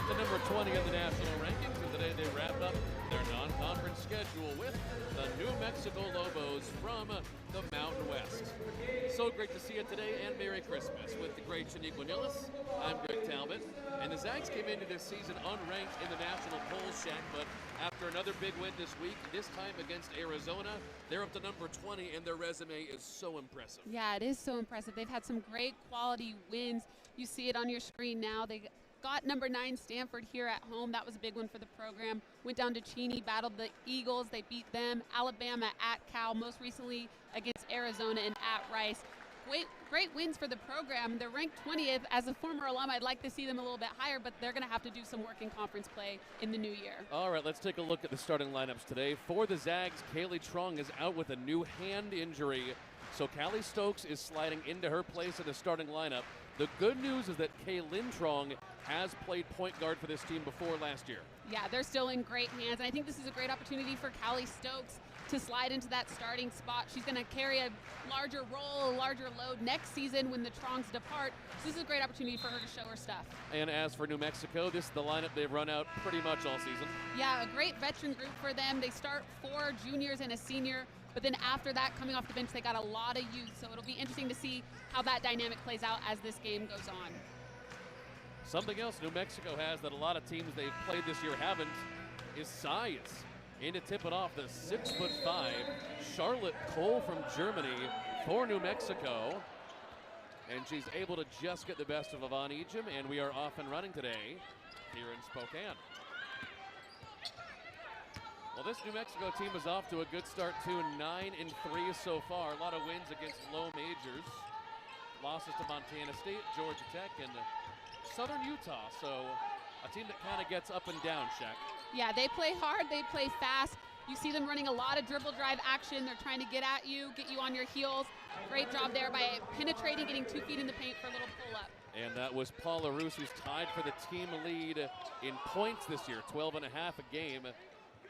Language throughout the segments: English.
up to number 20 in the national rankings, and today they wrap up their non-conference schedule with the New Mexico Lobos from the Mountain West. So great to see you today, and Merry Christmas. With the great Shaniqua Nilles, I'm Greg Talbot, and the Zags came into this season unranked in the national polls, Shaq, but after another big win this week, this time against Arizona, they're up to number 20, and their resume is so impressive. Yeah, it is so impressive. They've had some great quality wins. You see it on your screen now. They got number 9 Stanford here at home. That was a big one for the program. Went down to Cheney, battled the Eagles. They beat them. Alabama at Cal, most recently against Arizona and at Rice. Great wins for the program. They're ranked 20th. As a former alum, I'd like to see them a little bit higher, but they're going to have to do some work in conference play in the new year. All right, let's take a look at the starting lineups today. For the Zags, Kaylee Trong is out with a new hand injury, so Callie Stokes is sliding into her place in the starting lineup. The good news is that Kaylin Trong has played point guard for this team before last year. Yeah, they're still in great hands. And I think this is a great opportunity for Callie Stokes to slide into that starting spot. She's going to carry a larger role, a larger load next season when the Trongs depart. So this is a great opportunity for her to show her stuff. And as for New Mexico, this is the lineup they've run out pretty much all season. Yeah, a great veteran group for them. They start 4 juniors and a senior, but then after that, coming off the bench, they got a lot of youth. So it'll be interesting to see how that dynamic plays out as this game goes on. Something else New Mexico has that a lot of teams they've played this year haven't is size. In to tip it off, the 6'5" Charlotte Cole from Germany for New Mexico. And she's able to just get the best of Yvonne Ejim, and we are off and running today here in Spokane. Well, this New Mexico team is off to a good start too, 9-3 so far. A lot of wins against low majors. Losses to Montana State, Georgia Tech, and Southern Utah. So a team that kind of gets up and down, Shaq. Yeah, they play hard, they play fast. You see them running a lot of dribble drive action. They're trying to get at you, get you on your heels. Great job there by penetrating, getting 2 feet in the paint for a little pull-up. And that was Paula Roos, who's tied for the team lead in points this year, 12.5 a game.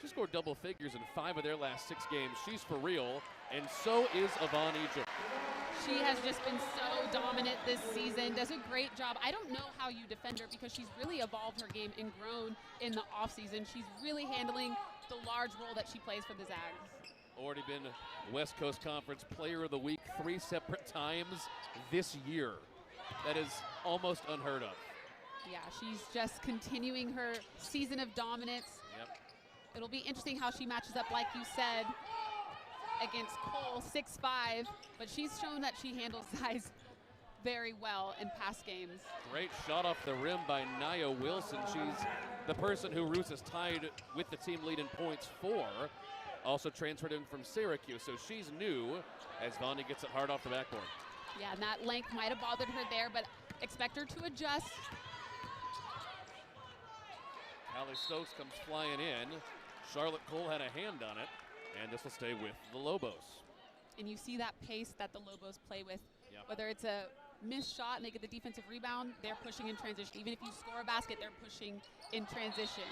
She scored double figures in 5 of their last 6 games. She's for real, and so is Yvonne Ejim. She has just been so dominant this season, does a great job. I don't know how you defend her because she's really evolved her game and grown in the offseason. She's really handling the large role that she plays for the Zags. Already been West Coast Conference Player of the Week 3 separate times this year. That is almost unheard of. Yeah, she's just continuing her season of dominance. Yep. It'll be interesting how she matches up, like you said, against Cole, 6'5", but she's shown that she handles size very well in past games. Great shot off the rim by Nia Wilson. She's the person who Roos has tied with the team lead in points for. Also transferred in from Syracuse, so she's new as Vonnie gets it hard off the backboard. Yeah, and that length might have bothered her there, but expect her to adjust. Callie Stokes comes flying in. Charlotte Cole had a hand on it, and this will stay with the Lobos. And you see that pace that the Lobos play with. Yep. Whether it's a missed shot and they get the defensive rebound, they're pushing in transition. Even if you score a basket, they're pushing in transition.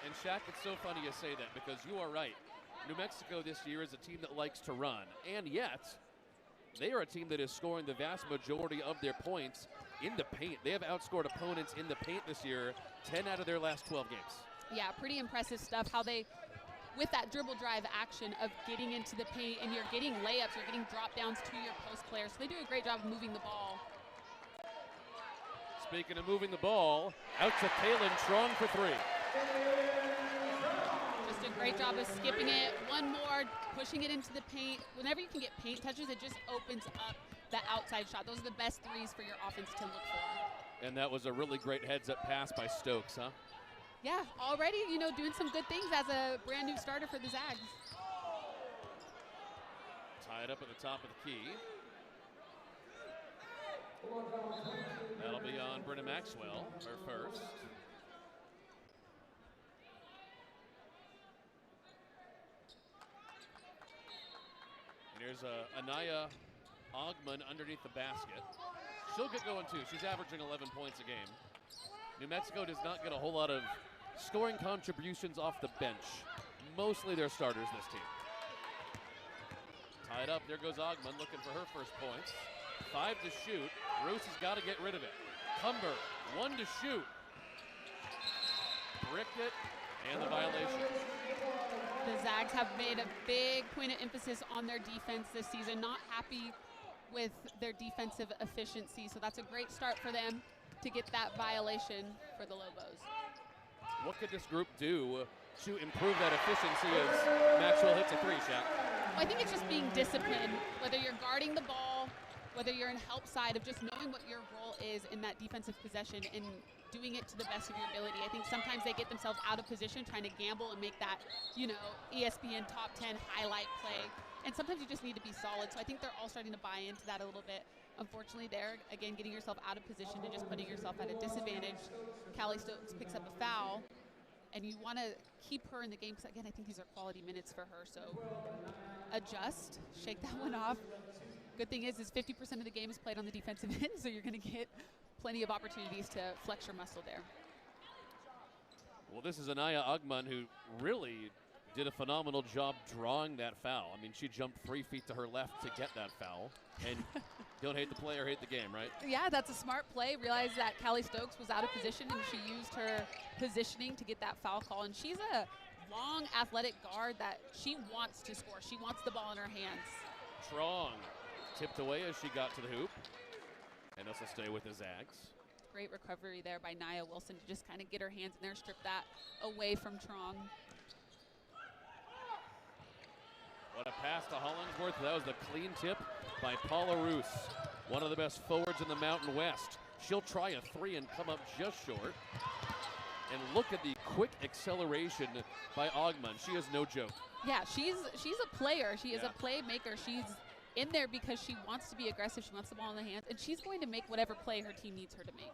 And Shaq, it's so funny you say that because you are right. New Mexico this year is a team that likes to run, and yet they are a team that is scoring the vast majority of their points in the paint. They have outscored opponents in the paint this year, 10 out of their last 12 games. Yeah, pretty impressive stuff how they, with that dribble drive action of getting into the paint, and you're getting layups, you're getting drop downs to your post players. So they do a great job of moving the ball. Speaking of moving the ball, out to Kaylin Trong for 3. Just a great job of skipping it. One more, pushing it into the paint. Whenever you can get paint touches, it just opens up the outside shot. Those are the best threes for your offense to look for. And that was a really great heads-up pass by Stokes, huh? Yeah, already, doing some good things as a brand new starter for the Zags. Tied up at the top of the key. That'll be on Brenna Maxwell, her first. And here's Anaya Ogman underneath the basket. She'll get going too. She's averaging 11 points a game. New Mexico does not get a whole lot of scoring contributions off the bench. Mostly their starters, this team. Tied up, there goes Ogman looking for her first points. 5 to shoot. Roos has got to get rid of it. Cumber, 1 to shoot. Bricked it, and the violation. The Zags have made a big point of emphasis on their defense this season. Not happy with their defensive efficiency, so that's a great start for them to get that violation for the Lobos. What could this group do to improve that efficiency as Maxwell hits a 3 shot? I think it's just being disciplined, whether you're guarding the ball, whether you're in help side, of just knowing what your role is in that defensive possession and doing it to the best of your ability. I think sometimes they get themselves out of position trying to gamble and make that, ESPN top 10 highlight play. And sometimes you just need to be solid. So I think they're all starting to buy into that a little bit. Unfortunately, they're, again, getting yourself out of position and just putting yourself at a disadvantage. Callie Stokes picks up a foul, and you want to keep her in the game because, again, I think these are quality minutes for her. So adjust, shake that one off. Good thing is 50% of the game is played on the defensive end, so you're going to get plenty of opportunities to flex your muscle there. Well, this is Anaya Ugman, who really did a phenomenal job drawing that foul. I mean, she jumped 3 feet to her left to get that foul. And don't hate the player, hate the game, right? Yeah, that's a smart play. Realized that Callie Stokes was out of position, and she used her positioning to get that foul call. And she's a long, athletic guard that she wants to score. She wants the ball in her hands. Strong. Tipped away as she got to the hoop. And this will stay with the Zags. Great recovery there by Nia Wilson to just kind of get her hands in there, strip that away from Trong. What a pass to Hollingsworth. That was the clean tip by Paula Roos, one of the best forwards in the Mountain West. She'll try a 3 and come up just short. And look at the quick acceleration by Ogman. She is no joke. Yeah, she's a player. She is a playmaker. She's in there because she wants to be aggressive. She wants the ball in the hands, and she's going to make whatever play her team needs her to make.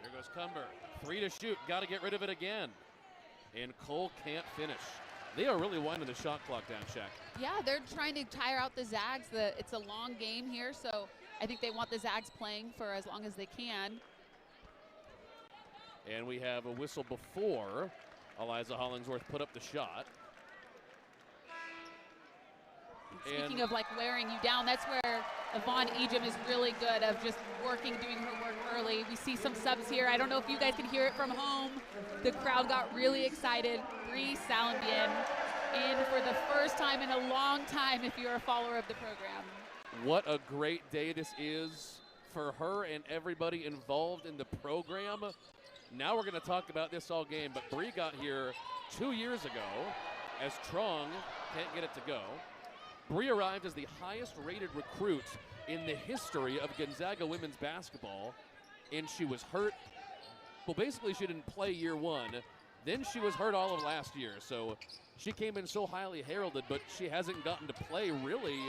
Here goes Cumber. 3 to shoot. Got to get rid of it again. And Cole can't finish. They are really winding the shot clock down, Shaq. Yeah, they're trying to tire out the Zags. It's a long game here, so I think they want the Zags playing for as long as they can. And we have a whistle before Eliza Hollingsworth put up the shot. Speaking of wearing you down, that's where Yvonne Ejim is really good of just doing her work early. We see some subs here. I don't know if you guys can hear it from home. The crowd got really excited. Bree Salambian in for the first time in a long time if you're a follower of the program. What a great day this is for her and everybody involved in the program. Now we're going to talk about this all game, but Bree got here 2 years ago as Trong can't get it to go. Bree arrived as the highest rated recruit in the history of Gonzaga women's basketball, and she was hurt. Well, basically she didn't play year 1. Then she was hurt all of last year, so she came in so highly heralded, but she hasn't gotten to play really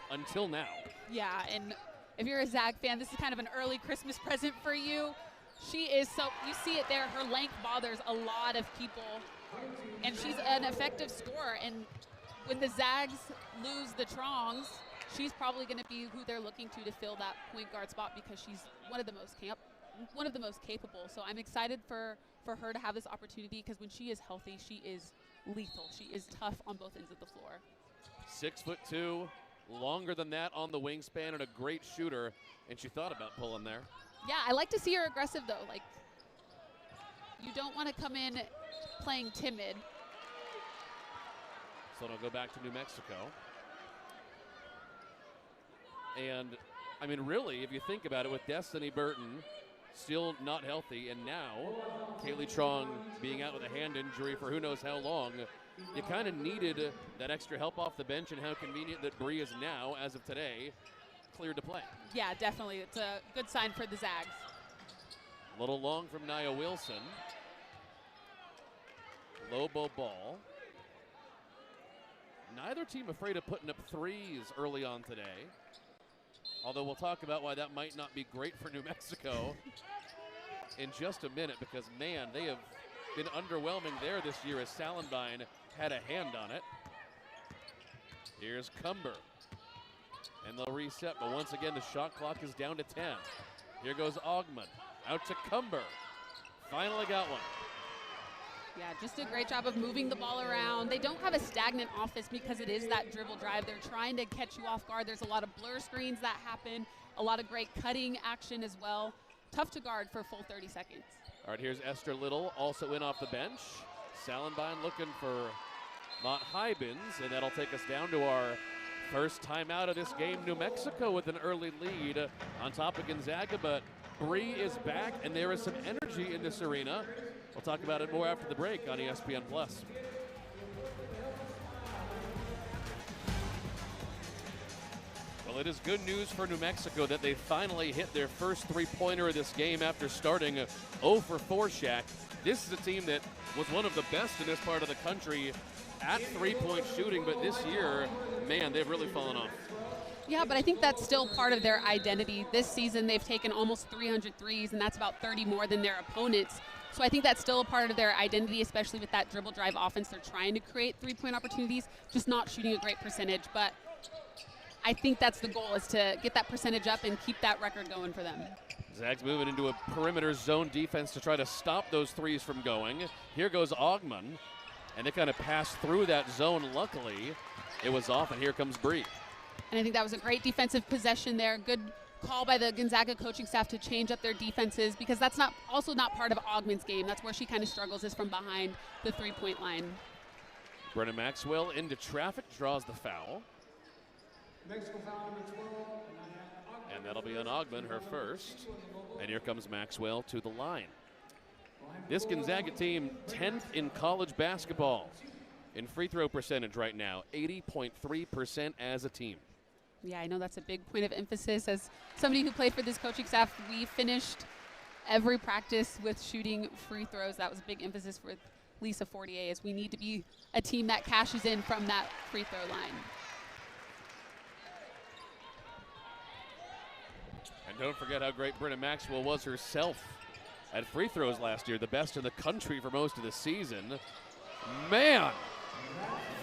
until now. Yeah, and if you're a Zag fan, this is kind of an early Christmas present for you. She is you see it there, her length bothers a lot of people, and she's an effective scorer. And when the Zags lose the Trongs, she's probably going to be who they're looking to fill that point guard spot because she's one of the most capable. So I'm excited for her to have this opportunity because when she is healthy, she is lethal. She is tough on both ends of the floor. 6'2", longer than that on the wingspan, and a great shooter. And she thought about pulling there. Yeah, I like to see her aggressive though. You don't want to come in playing timid. So it'll go back to New Mexico. And, I mean, really, if you think about it, with Destiny Burton still not healthy, and now Kaylee Trong being out with a hand injury for who knows how long, you kind of needed that extra help off the bench, and how convenient that Bree is now, as of today, cleared to play. Yeah, definitely. It's a good sign for the Zags. A little long from Nia Wilson. Lobo ball. Neither team afraid of putting up threes early on today. Although we'll talk about why that might not be great for New Mexico in just a minute, because, man, they have been underwhelming there this year as Salenbine had a hand on it. Here's Cumber. And they'll reset, but once again, the shot clock is down to 10. Here goes Ogman. Out to Cumber. Finally got one. Yeah, just a great job of moving the ball around. They don't have a stagnant offense because it is that dribble drive. They're trying to catch you off guard. There's a lot of blur screens that happen, a lot of great cutting action as well. Tough to guard for a full 30 seconds. All right, here's Esther Little, also in off the bench. Salenbein looking for Mont Hybens, and that'll take us down to our first timeout of this game. New Mexico with an early lead on top of Gonzaga, but Bree is back, and there is some energy in this arena. We'll talk about it more after the break on ESPN+. Well, it is good news for New Mexico that they finally hit their first three-pointer of this game after starting 0 for 4, Shaq. This is a team that was one of the best in this part of the country at three-point shooting, but this year, man, they've really fallen off. Yeah, but I think that's still part of their identity. This season, they've taken almost 300 threes, and that's about 30 more than their opponents. So I think that's still a part of their identity, especially with that dribble drive offense. They're trying to create three-point opportunities, just not shooting a great percentage. But I think that's the goal, is to get that percentage up and keep that record going for them. Zags moving into a perimeter zone defense to try to stop those threes from going. Here goes Augmund, and they kind of pass through that zone. Luckily, it was off, and here comes Bree. And I think that was a great defensive possession there. Good call by the Gonzaga coaching staff to change up their defenses, because that's also not part of Augmund's game. That's where she kind of struggles, is from behind the three-point line. Brenna Maxwell into traffic, draws the foul. And that'll be on Augmund, her first. And here comes Maxwell to the line. This Gonzaga team, 10th in college basketball in free throw percentage right now, 80.3% as a team. Yeah, I know that's a big point of emphasis. As somebody who played for this coaching staff, we finished every practice with shooting free throws. That was a big emphasis for Lisa Fortier, is we need to be a team that cashes in from that free throw line. And don't forget how great Brenna Maxwell was herself at free throws last year, the best in the country for most of the season. Man,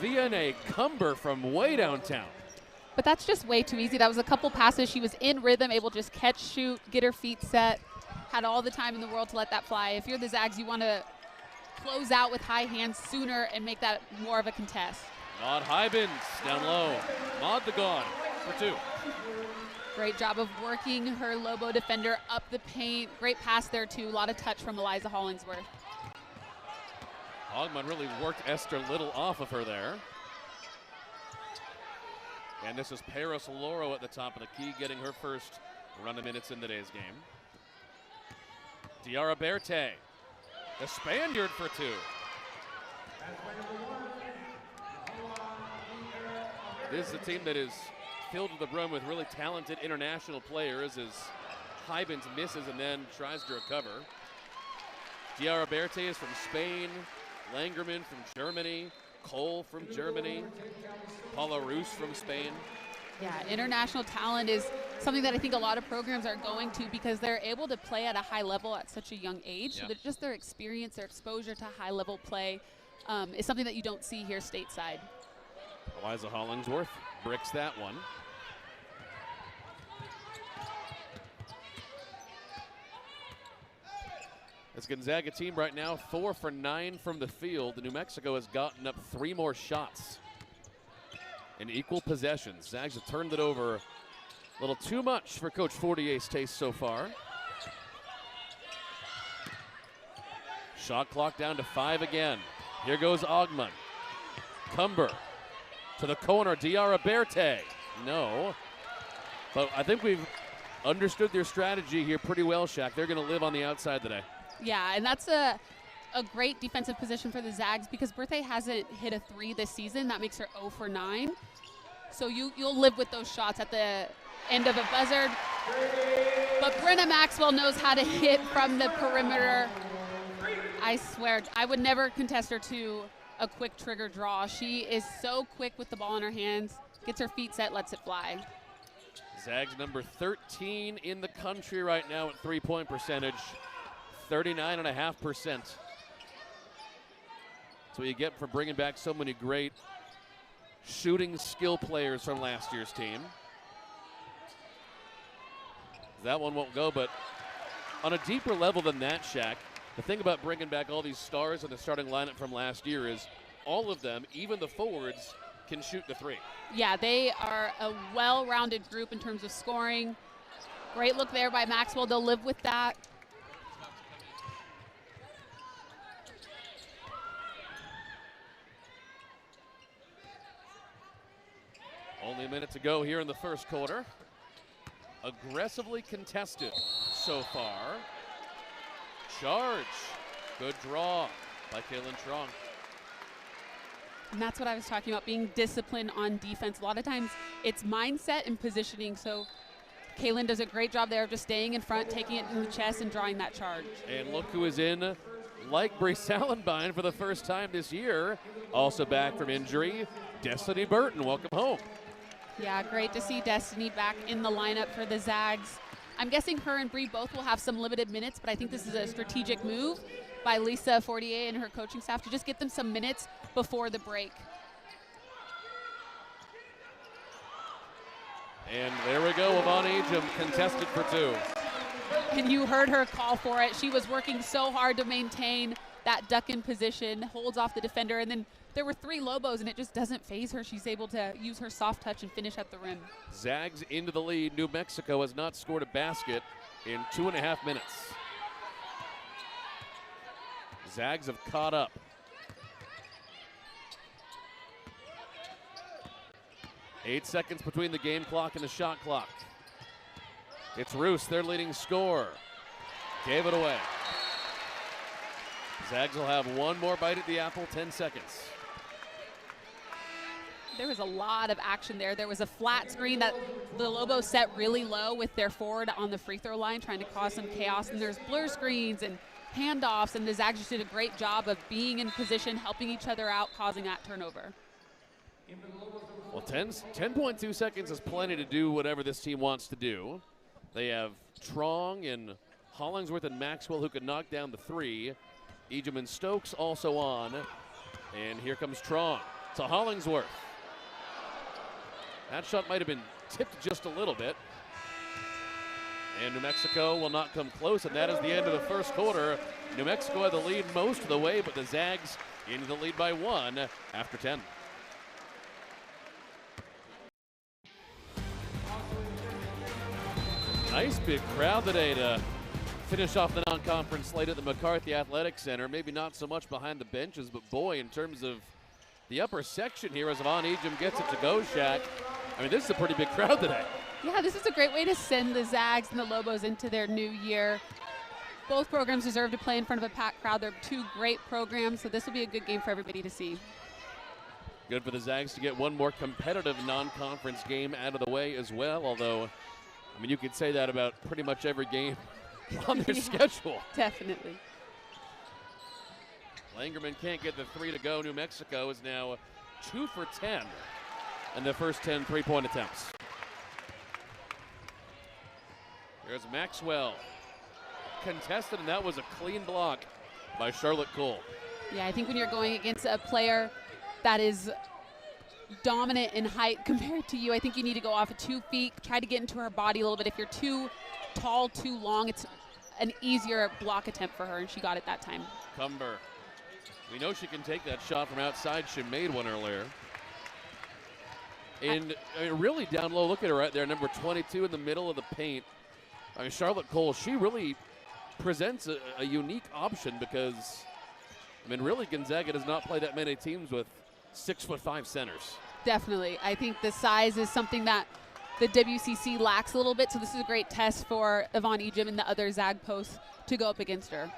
Vianney Cumber from way downtown. But that's just way too easy. That was a couple passes. She was in rhythm, able to just catch, shoot, get her feet set, had all the time in the world to let that fly. If you're the Zags, you want to close out with high hands sooner and make that more of a contest. Maud Hybens down low. Maud the gone for two. Great job of working her Lobo defender up the paint. Great pass there, too. A lot of touch from Eliza Hollingsworth. Augmund really worked Esther Little off of her there. And this is Paris Loro at the top of the key, getting her first run of minutes in today's game. Diarra Berthe, the Spaniard for two. This is a team that is filled to the brim with really talented international players, as Hybens misses and then tries to recover. Diarra Berthe is from Spain, Langerman from Germany, Cole from Germany, Paula Roos from Spain. Yeah, international talent is something that I think a lot of programs are going to, because they're able to play at a high level at such a young age. Yeah. So that just their experience, their exposure to high level play is something that you don't see here stateside. Eliza Hollingsworth bricks that one. This Gonzaga team right now 4 for 9 from the field. New Mexico has gotten up 3 more shots in equal possessions. Zags have turned it over a little too much for Coach Fortier's taste so far. Shot clock down to 5 again. Here goes Augmund. Cumber to the corner, Diarra Berthe. No, but I think we've understood their strategy here pretty well, Shaq. They're going to live on the outside today. Yeah, and that's a great defensive position for the Zags, because Berthe hasn't hit a 3 this season. That makes her 0 for 9. So you'll live with those shots at the end of a buzzer. But Brenna Maxwell knows how to hit from the perimeter. I swear, I would never contest her to a quick trigger draw. She is so quick with the ball in her hands, gets her feet set, lets it fly. Zags number 13 in the country right now at three-point percentage. 39.5%. That's what you get for bringing back so many great shooting skill players from last year's team. That one won't go, but on a deeper level than that, Shaq, The thing about bringing back all these stars in the starting lineup from last year is all of them, even the forwards, can shoot the three. Yeah, they are a well-rounded group in terms of scoring. Great look there by Maxwell. They'll live with that. Only a minute to go here in the first quarter. Aggressively contested so far. Charge. Good draw by Kaylin Trong. And that's what I was talking about, being disciplined on defense. A lot of times it's mindset and positioning. So Kaylin does a great job there of just staying in front, taking it in the chest, and drawing that charge. And look who is in, like Bree Sallenbein for the first time this year. Also back from injury, Destiny Burton. Welcome home. Yeah, great to see Destiny back in the lineup for the Zags. I'm guessing her and Bree both will have some limited minutes, but I think this is a strategic move by Lisa Fortier and her coaching staff to just get them some minutes before the break. And there we go, Yvonne Agim contested for two. And you heard her call for it. She was working so hard to maintain that duck-in position, holds off the defender, and then there were 3 Lobos, and it just doesn't phase her. She's able to use her soft touch and finish at the rim. Zags into the lead. New Mexico has not scored a basket in 2.5 minutes. Zags have caught up. Eight seconds between the game clock and the shot clock. It's Roos, their leading scorer. Gave it away. Zags will have one more bite at the apple, 10 seconds. There was a lot of action there. There was a flat screen that the Lobos set really low with their forward on the free throw line, trying to cause some chaos. And there's blur screens and handoffs, and the Zags just did a great job of being in position, helping each other out, causing that turnover. Well, 10.2 seconds is plenty to do whatever this team wants to do. They have Trong and Hollingsworth and Maxwell who can knock down the three. Agim and Stokes also on. And here comes Trong to Hollingsworth. That shot might have been tipped just a little bit. And New Mexico will not come close, and that is the end of the first quarter. New Mexico had the lead most of the way, but the Zags into the lead by 1 after 10. Nice big crowd today to finish off the non-conference slate at the McCarthy Athletic Center. Maybe not so much behind the benches, but boy, in terms of the upper section here as Yvonne Agim gets it to go, Shaq. I mean, this is a pretty big crowd today. Yeah, this is a great way to send the Zags and the Lobos into their new year. Both programs deserve to play in front of a packed crowd. They're two great programs, so this will be a good game for everybody to see. Good for the Zags to get one more competitive non-conference game out of the way as well, although, I mean, you could say that about pretty much every game on their schedule. Definitely. Langerman can't get the three to go. New Mexico is now 2 for 10 in the first 10 three-point attempts. There's Maxwell. Contested, and that was a clean block by Charlotte Cole. Yeah, I think when you're going against a player that is dominant in height compared to you, I think you need to go off of 2 feet, try to get into her body a little bit. If you're too tall, too long, it's an easier block attempt for her, and she got it that time. Cumber. We know she can take that shot from outside. She made one earlier. And I mean, really down low, look at her right there, number 22 in the middle of the paint. I mean, Charlotte Cole, she really presents a unique option because, I mean, really Gonzaga does not play that many teams with 6'5" centers. Definitely. I think the size is something that the WCC lacks a little bit, so this is a great test for Yvonne Agim and the other Zag posts to go up against her.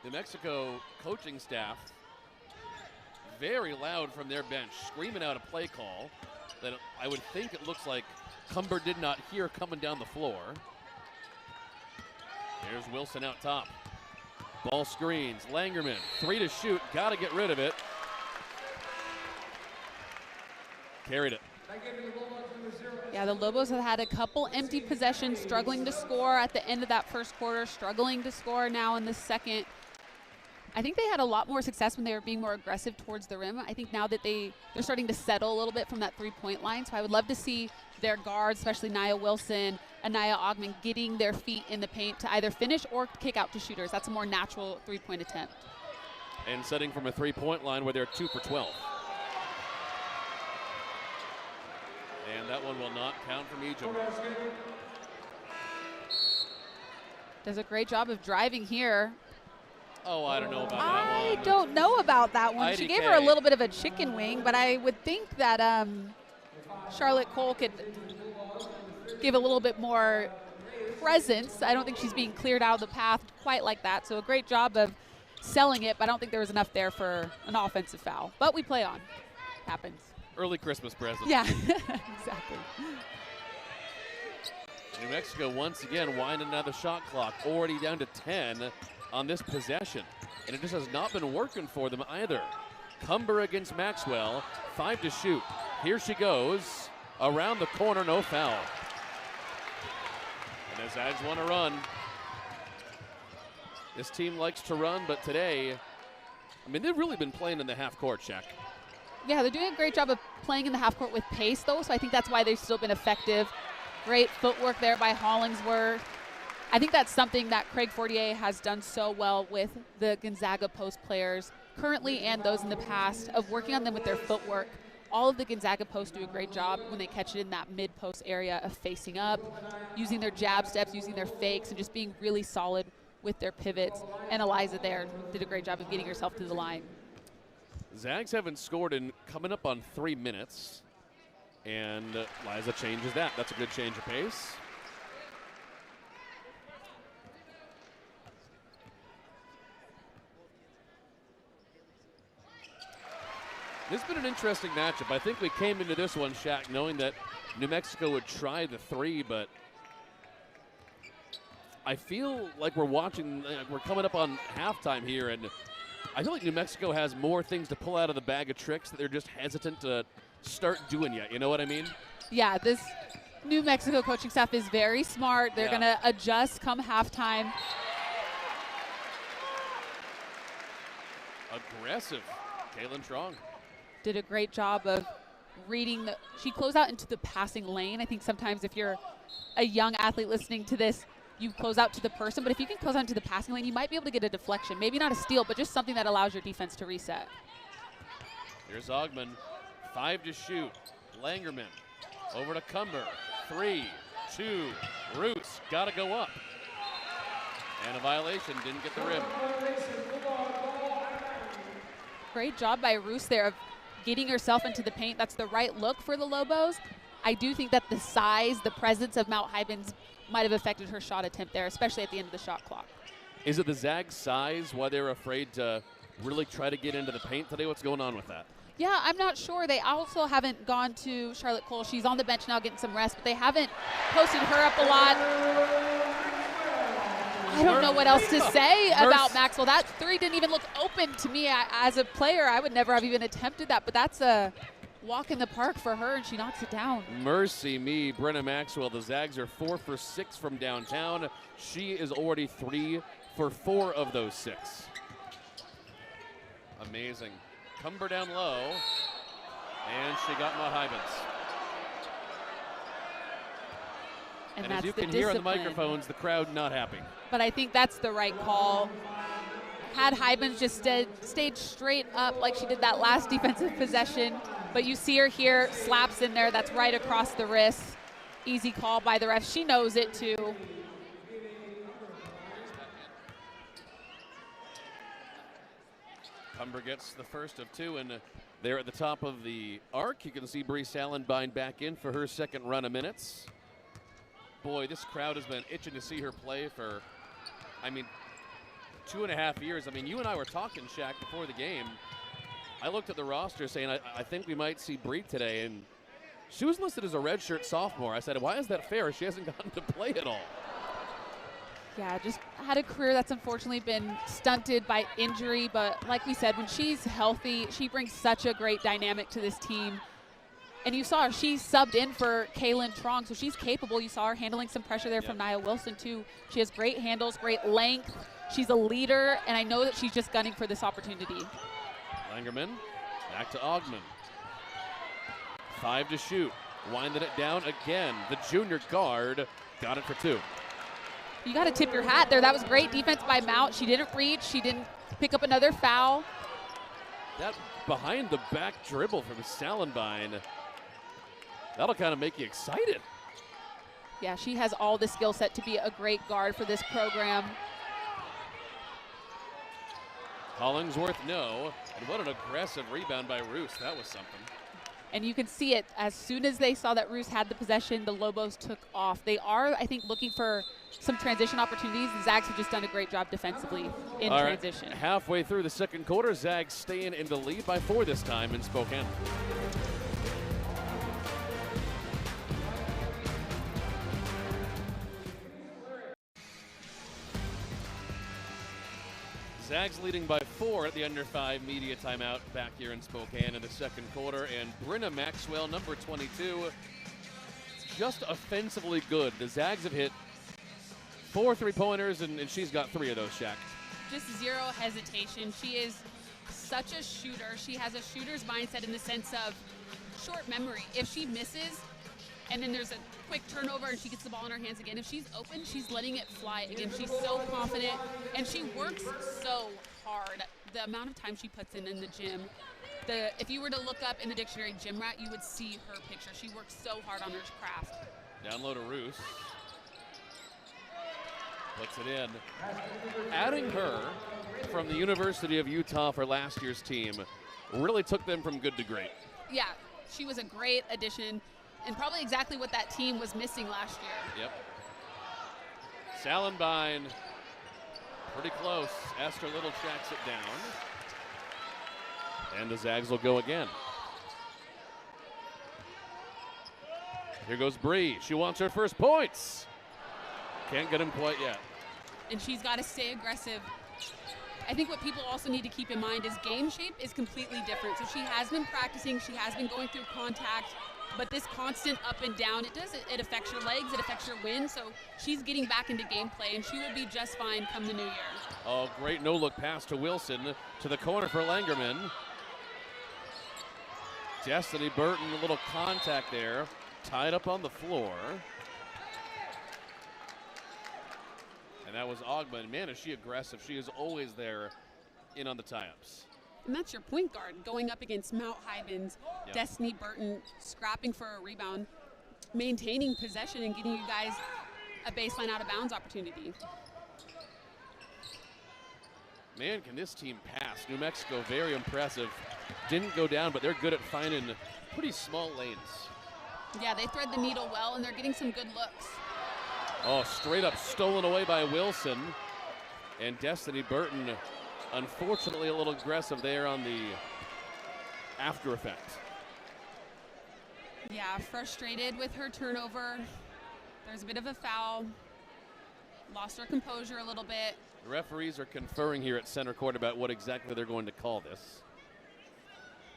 New Mexico coaching staff, very loud from their bench, screaming out a play call that I would think it looks like Cumber did not hear coming down the floor. There's Wilson out top. Ball screens, Langerman, 3 to shoot, gotta get rid of it. Carried it. Yeah, the Lobos have had a couple empty possessions, struggling to score at the end of that first quarter, struggling to score now in the second. I think they had a lot more success when they were being more aggressive towards the rim. I think now that they're starting to settle a little bit from that three-point line. So I would love to see their guards, especially Nia Wilson, Anaya Ogman getting their feet in the paint to either finish or kick out to shooters. That's a more natural three-point attempt. And setting from a three-point line where they're 2 for 12. And that one will not count from Egypt. Does a great job of driving here. Oh, I don't know about that one. I don't know about that one. She IDK. gave her a little bit of a chicken wing, but I would think that Charlotte Cole could give a little bit more presence. I don't think she's being cleared out of the path quite like that. So a great job of selling it, but I don't think there was enough there for an offensive foul. But we play on. Happens. Early Christmas present. Yeah, exactly. New Mexico once again winding down the shot clock, already down to 10 on this possession. And it just has not been working for them either. Cumber against Maxwell, 5 to shoot. Here she goes, around the corner, no foul. And the Zags want to run. This team likes to run, but today, I mean, they've really been playing in the half court, Shaq. Yeah, they're doing a great job of playing in the half court with pace, though, so I think that's why they've still been effective. Great footwork there by Hollingsworth. I think that's something that Craig Fortier has done so well with the Gonzaga post players currently and those in the past, of working on them with their footwork. All of the Gonzaga posts do a great job when they catch it in that mid-post area of facing up, using their jab steps, using their fakes, and just being really solid with their pivots. And Eliza there did a great job of getting herself to the line. Zags haven't scored in coming up on 3 minutes. And Liza changes that. That's a good change of pace. This has been an interesting matchup. I think we came into this one, Shaq, knowing that New Mexico would try the three, but I feel like we're watching, we're coming up on halftime here, and I feel like New Mexico has more things to pull out of the bag of tricks that they're just hesitant to start doing yet. You know what I mean? Yeah, this New Mexico coaching staff is very smart. They're going to adjust come halftime. Aggressive. Kaylin Strong did a great job of reading she closed out into the passing lane. I think sometimes if you're a young athlete listening to this, you close out to the person, but if you can close out into the passing lane, you might be able to get a deflection. Maybe not a steal, but just something that allows your defense to reset. Here's Ogman, 5 to shoot. Langerman over to Cumber, 3, 2, Roos, gotta go up. And a violation, didn't get the rim. Great job by Roos there of getting herself into the paint. That's the right look for the Lobos. I do think that the size, the presence of Mount Hybens might have affected her shot attempt there, especially at the end of the shot clock. Is it the Zags size why they're afraid to really try to get into the paint today? What's going on with that? Yeah, I'm not sure. They also haven't gone to Charlotte Cole. She's on the bench now getting some rest, but they haven't posted her up a lot. I don't know what else to say about Maxwell. That three didn't even look open to me. As a player, I would never have even attempted that, but that's a walk in the park for her, and she knocks it down. Mercy me, Brenna Maxwell. The Zags are 4 for 6 from downtown. She is already 3 for 4 of those 6. Amazing. Cumber down low, and she got Mount Hybens. And as you can hear on the microphones, the crowd not happy. But I think that's the right call. Had Hybens just stayed straight up like she did that last defensive possession, but you see her here, slaps in there, that's right across the wrist. Easy call by the ref. She knows it too. Cumber gets the first of 2, and there at the top of the arc, you can see Brees Allenbine back in for her second run of minutes. Boy, this crowd has been itching to see her play for, 2.5 years. You and I were talking, Shaq, before the game. I looked at the roster saying, I think we might see Bree today, and she was listed as a redshirt sophomore. I said, why is that fair? She hasn't gotten to play at all. Yeah, just had a career that's unfortunately been stunted by injury, but like we said, when she's healthy, she brings such a great dynamic to this team. And you saw her, she subbed in for Kaylin Trong, so she's capable. You saw her handling some pressure there from Nia Wilson too. She has great handles, great length. She's a leader, and I know that she's just gunning for this opportunity. Langerman, back to Ogman. 5 to shoot. Winding it down again. The junior guard got it for 2. You got to tip your hat there. That was great defense by Mount. She didn't reach. She didn't pick up another foul. That behind the back dribble from Salenbine, that'll kind of make you excited. Yeah, she has all the skill set to be a great guard for this program. Hollingsworth, no. And what an aggressive rebound by Roos. That was something. And you can see it. As soon as they saw that Roos had the possession, the Lobos took off. They are, I think, looking for some transition opportunities. The Zags have just done a great job defensively in transition. Right. Halfway through the second quarter, Zags staying in the lead by 4 this time in Spokane. Zags leading by 4 at the under 5 media timeout back here in Spokane in the second quarter. And Brenna Maxwell, number 22, just offensively good. The Zags have hit 4 3-pointers, and she's got 3 of those, Shaq. Just zero hesitation. She is such a shooter. She has a shooter's mindset in the sense of short memory. If she misses, and then there's a quick turnover and she gets the ball in her hands again, if she's open, she's letting it fly again. She's so confident, and she works so hard. The amount of time she puts in the gym. If you were to look up in the dictionary gym rat, you would see her picture. She works so hard on her craft. Down low to Roos. Puts it in. Adding her from the University of Utah for last year's team really took them from good to great. Yeah, she was a great addition, and probably exactly what that team was missing last year. Yep. Salenbine, pretty close. Esther Little tracks it down. And the Zags will go again. Here goes Bree. She wants her first points. Can't get them quite yet. And she's got to stay aggressive. I think what people also need to keep in mind is game shape is completely different. So she has been practicing, she has been going through contact, but this constant up and down, it affects your legs, it affects your wind. So she's getting back into gameplay, and she will be just fine come the new year. Oh, great no-look pass to Wilson to the corner for Langerman. Destiny Burton, a little contact there, tied up on the floor. And that was Ogman. Man, is she aggressive. She is always there in on the tie-ups. And that's your point guard going up against Mount Hybens, Yep. Destiny Burton scrapping for a rebound, maintaining possession and getting you guys a baseline out of bounds opportunity. Man, can this team pass? New Mexico, very impressive. Didn't go down, but they're good at finding pretty small lanes. Yeah, they thread the needle well, and they're getting some good looks. Oh, straight up stolen away by Wilson. And Destiny Burton, unfortunately, a little aggressive there on the after effect. Yeah, frustrated with her turnover. There's a bit of a foul. Lost her composure a little bit. The referees are conferring here at center court about what exactly they're going to call this.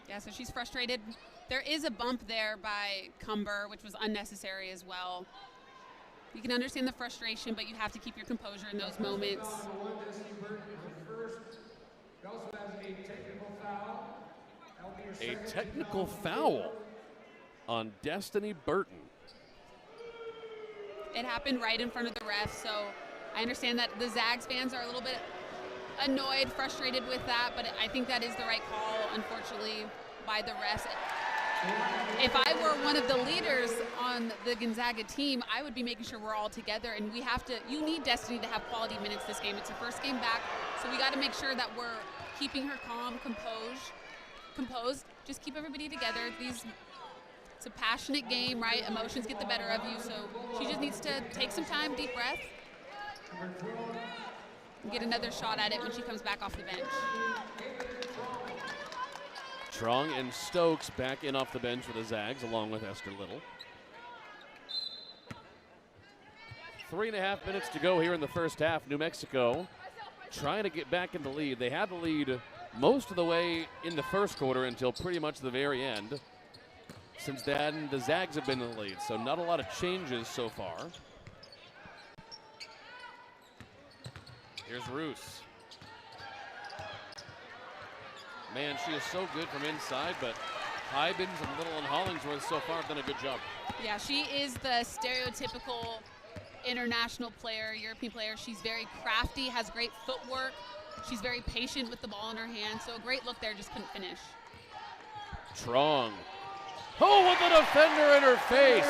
Yeah, so she's frustrated. There is a bump there by Cumber, which was unnecessary as well. You can understand the frustration, but you have to keep your composure in those moments. A technical foul on Destiny Burton. It happened right in front of the ref, so I understand that the Zags fans are a little bit annoyed, frustrated with that, but I think that is the right call, unfortunately, by the refs. If I were one of the leaders on the Gonzaga team, I would be making sure we're all together, and you need Destiny to have quality minutes this game. It's her first game back, so we got to make sure that we're keeping her calm, composed. Just keep everybody together. It's a passionate game, right? Emotions get the better of you, so she just needs to take some time, deep breath, and get another shot at it when she comes back off the bench. Trong and Stokes back in off the bench for the Zags, along with Esther Little. 3.5 minutes to go here in the first half. New Mexico trying to get back in the lead. They had the lead most of the way in the first quarter until pretty much the very end. Since then, the Zags have been in the lead, so not a lot of changes so far. Here's Roos. Man, she is so good from inside, but Ibens and Little and Hollingsworth so far have done a good job. Yeah, she is the stereotypical international player, European player. She's very crafty, has great footwork. She's very patient with the ball in her hand. So a great look there, just couldn't finish. Trong. Oh, with a defender in her face.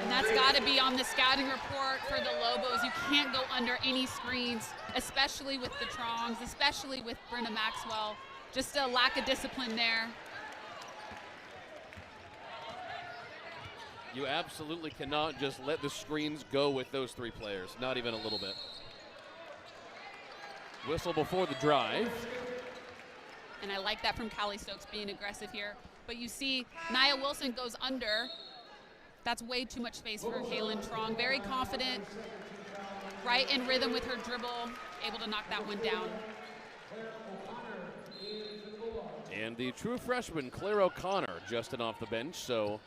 And that's got to be on the scouting report for the Lobos. You can't go under any screens, especially with the Trongs, especially with Brenda Maxwell. Just a lack of discipline there. You absolutely cannot just let the screens go with those three players, not even a little bit. Whistle before the drive. And I like that from Callie Stokes being aggressive here. But you see Nia Wilson goes under. That's way too much space for Kaylin Trong. Very confident, right in rhythm with her dribble, able to knock that one down. And the true freshman, Claire O'Connor, just in off the bench, so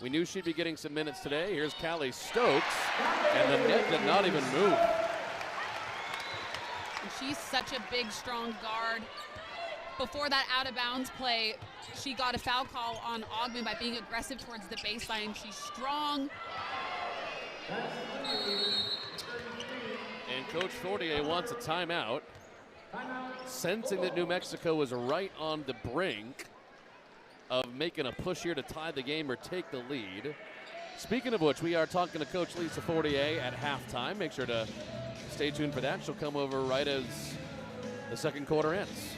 we knew she'd be getting some minutes today. Here's Callie Stokes, and the net did not even move. And she's such a big, strong guard. Before that out-of-bounds play, she got a foul call on Ogman by being aggressive towards the baseline. She's strong. And Coach Fortier wants a timeout, sensing that New Mexico was right on the brink of making a push here to tie the game or take the lead. Speaking of which, we are talking to Coach Lisa Fortier at halftime. Make sure to stay tuned for that. She'll come over right as the second quarter ends.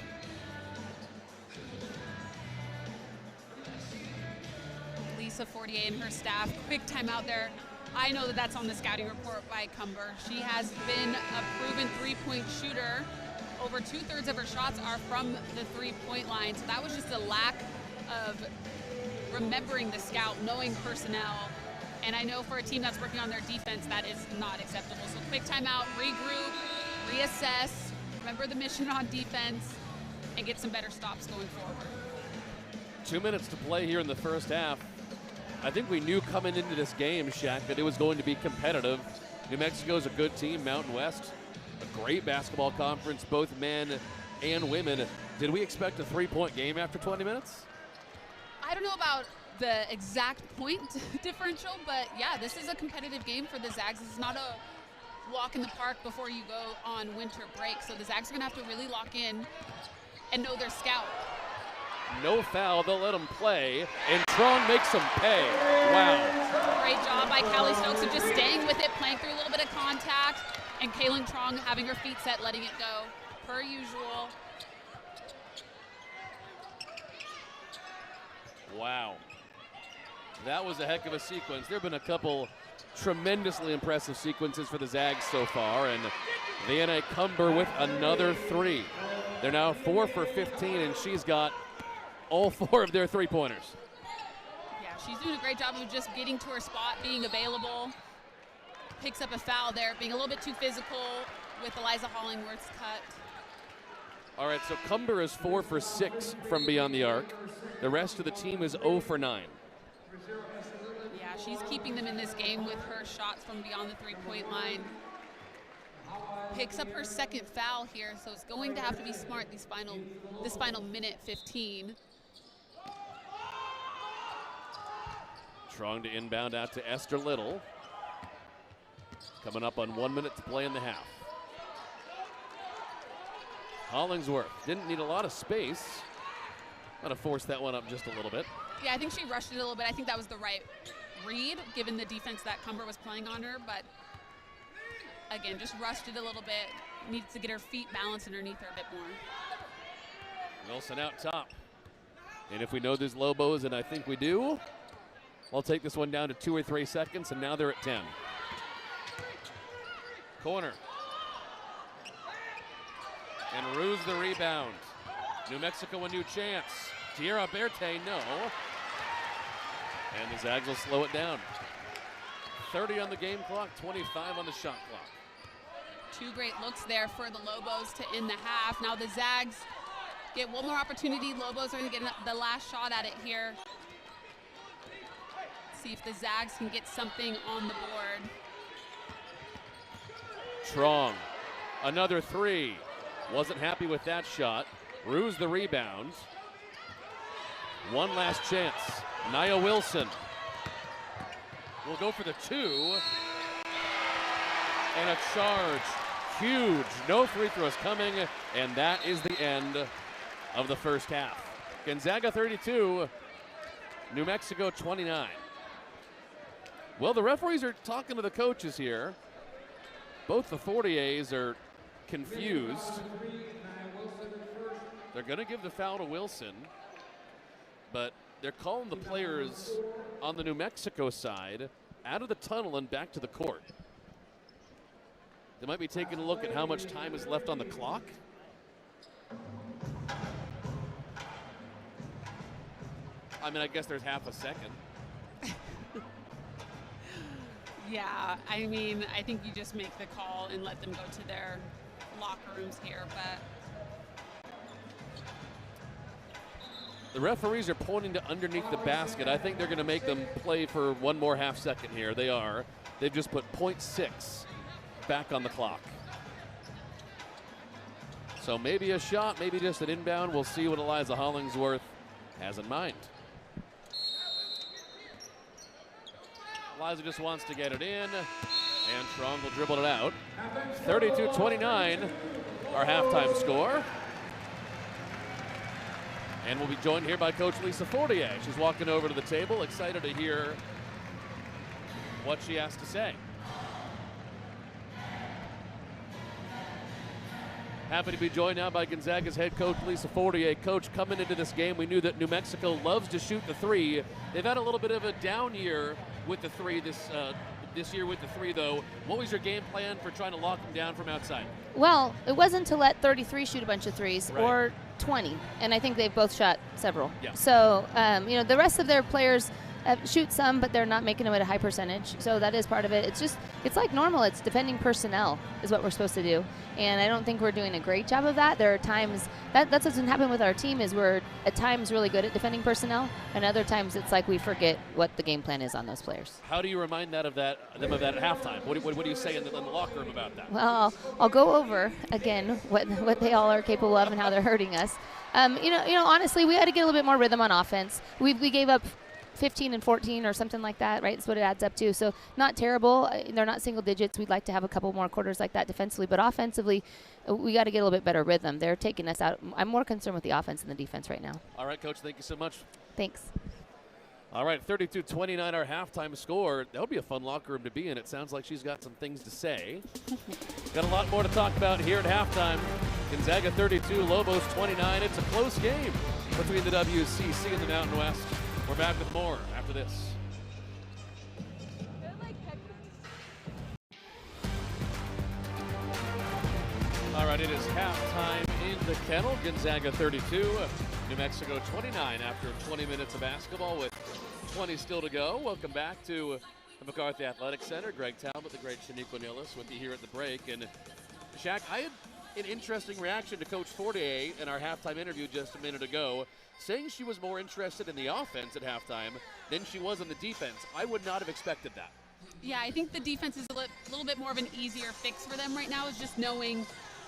Lisa Fortier and her staff, quick timeout there. I know that that's on the scouting report by Cumber. She has been a proven three-point shooter. Over 2/3 of her shots are from the three-point line. So that was just a lack of remembering the scout, knowing personnel. And I know for a team that's working on their defense, that is not acceptable. So quick timeout, regroup, reassess, remember the mission on defense, and get some better stops going forward. 2 minutes to play here in the first half. I think we knew coming into this game, Shaq, that it was going to be competitive. New Mexico's a good team, Mountain West, a great basketball conference, both men and women. Did we expect a three-point game after 20 minutes? I don't know about the exact point differential, but yeah, this is a competitive game for the Zags. This is not a walk in the park before you go on winter break. So the Zags are going to have to really lock in and know their scout. No foul, they'll let them play, and Trong makes them pay. Wow. Great job by Callie Stokes of just staying with it, playing through a little bit of contact, and Kaylin Trong having her feet set, letting it go, per usual. Wow. That was a heck of a sequence. There have been a couple tremendously impressive sequences for the Zags so far, and Vienna Cumber with another three. They're now 4 for 15, and she's got all 4 of their three-pointers. Yeah, she's doing a great job of just getting to her spot, being available. Picks up a foul there, being a little bit too physical with Eliza Hollingworth's cut. All right, so Cumber is 4 for 6 from beyond the arc. The rest of the team is 0 for 9. Yeah, she's keeping them in this game with her shots from beyond the three-point line. Picks up her second foul here, so it's going to have to be smart this final minute 15. Trying to inbound out to Esther Little. Coming up on 1 minute to play in the half. Hollingsworth didn't need a lot of space. Gotta force that one up just a little bit. Yeah, I think she rushed it a little bit. I think that was the right read, given the defense that Cumber was playing on her, but again, just rushed it a little bit. Needs to get her feet balanced underneath her a bit more. Wilson out top. And if we know there's Lobos, and I think we do, I'll take this one down to 2 or 3 seconds, and now they're at 10. Corner. And Ruse the rebound. New Mexico a new chance. Tierra Berte, no. And the Zags will slow it down. 30 on the game clock, 25 on the shot clock. 2 great looks there for the Lobos to end the half. Now the Zags get one more opportunity. Lobos are going to get the last shot at it here. See if the Zags can get something on the board. Trong, another 3. Wasn't happy with that shot. Ruse the rebound. One last chance. Nia Wilson will go for the 2. And a charge. Huge. No free throws coming. And that is the end of the first half. Gonzaga 32, New Mexico 29. Well, the referees are talking to the coaches here. Both the Fortiers are confused. They're going to give the foul to Wilson, but they're calling the players on the New Mexico side out of the tunnel and back to the court. They might be taking a look at how much time is left on the clock. I mean, I guess there's half a second. Yeah, I mean, I think you just make the call and let them go to their locker rooms here, but the referees are pointing to underneath the basket. I think they're going to make them play for one more half second here. They are. They've just put 0.6 back on the clock. So maybe a shot, maybe just an inbound. We'll see what Eliza Hollingsworth has in mind. Eliza just wants to get it in, and Strong will dribble it out. 32-29, our halftime score. And we'll be joined here by Coach Lisa Fortier. She's walking over to the table, excited to hear what she has to say. Happy to be joined now by Gonzaga's head coach, Lisa Fortier. Coach, coming into this game, we knew that New Mexico loves to shoot the 3. They've had a little bit of a down year with the 3 this year with the 3, though. What was your game plan for trying to lock them down from outside? Well, it wasn't to let 33 shoot a bunch of 3s, right, or 20, and I think they've both shot several. Yeah. So, the rest of their players shoot some, but they're not making them at a high percentage. So that is part of it. It's like normal. It's defending personnel is what we're supposed to do. And I don't think we're doing a great job of that. There are times, that's what doesn't happen with our team, is we're at times really good at defending personnel, and other times it's like we forget what the game plan is on those players. How do you remind them of that at halftime? What do you say in the locker room about that? Well, I'll go over again what they all are capable of and how they're hurting us. Honestly, we had to get a little bit more rhythm on offense. We gave up 15 and 14 or something like that, right? That's what it adds up to. So not terrible. They're not single digits. We'd like to have a couple more quarters like that defensively, but offensively, we got to get a little bit better rhythm. They're taking us out. I'm more concerned with the offense than the defense right now. All right, Coach, thank you so much. Thanks. All right, 32-29, our halftime score. That would be a fun locker room to be in. It sounds like she's got some things to say. Got a lot more to talk about here at halftime. Gonzaga 32, Lobos 29. It's a close game between the WCC and the Mountain West. We're back with more after this. All right, it is halftime in the kennel. Gonzaga 32, New Mexico 29 after 20 minutes of basketball with 20 still to go. Welcome back to the McCarthy Athletic Center. Greg Talbot, the great Shaniqua Nillis with you here at the break. And Shaq, I had an interesting reaction to Coach Fortier in our halftime interview just a minute ago, saying she was more interested in the offense at halftime than she was in the defense. I would not have expected that. yeah, I think the defense is a little bit more of an easier fix for them right now, is just knowing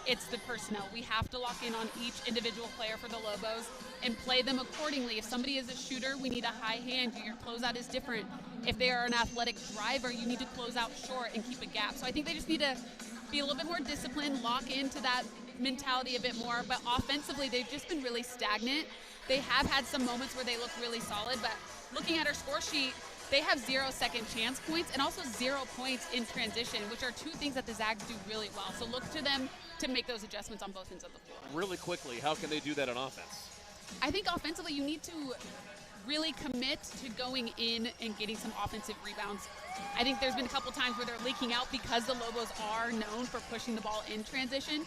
it's the personnel. We have to lock in on each individual player for the Lobos and play them accordingly. If somebody is a shooter, we need a high hand. Your closeout is different. If they are an athletic driver, you need to close out short and keep a gap. So I think they just need to be a little bit more disciplined, lock into that mentality a bit more. But offensively, they've just been really stagnant. They have had some moments where they look really solid, but looking at our score sheet, they have 0 second chance points and also 0 points in transition, which are two things that the Zags do really well. So look to them to make those adjustments on both ends of the floor. Really quickly, how can they do that on offense? I think offensively you need to really commit to going in and getting some offensive rebounds. I think there's been a couple times where they're leaking out because the Lobos are known for pushing the ball in transition.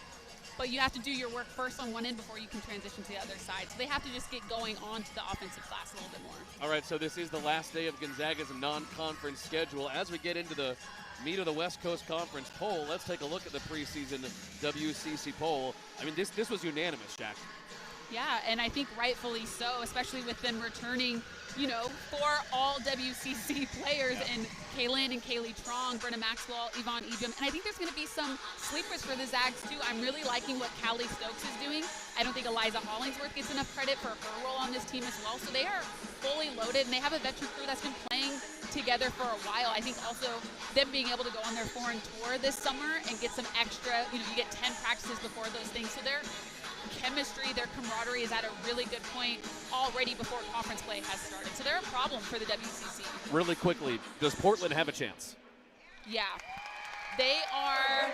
But you have to do your work first on one end before you can transition to the other side. So they have to just get going onto the offensive glass a little bit more. All right, so this is the last day of Gonzaga's non-conference schedule. As we get into the meat of the West Coast Conference poll, let's take a look at the preseason WCC poll. I mean, this was unanimous, Jack. Yeah, and I think rightfully so, especially with them returning, 4 all WCC players and Kaylin and Kaylee Trong, Brenna Maxwell, Yvonne Ejim. And I think there's going to be some sleepers for the Zags, too. I'm really liking what Callie Stokes is doing. I don't think Eliza Hollingsworth gets enough credit for her role on this team as well. So they are fully loaded, and they have a veteran crew that's been playing together for a while. I think also them being able to go on their foreign tour this summer and get some extra, you get 10 practices before those things. So their chemistry, their camaraderie is at a really good point already before conference play has started. So they're a problem for the WCC. Really quickly, does Portland have a chance? Yeah. They are,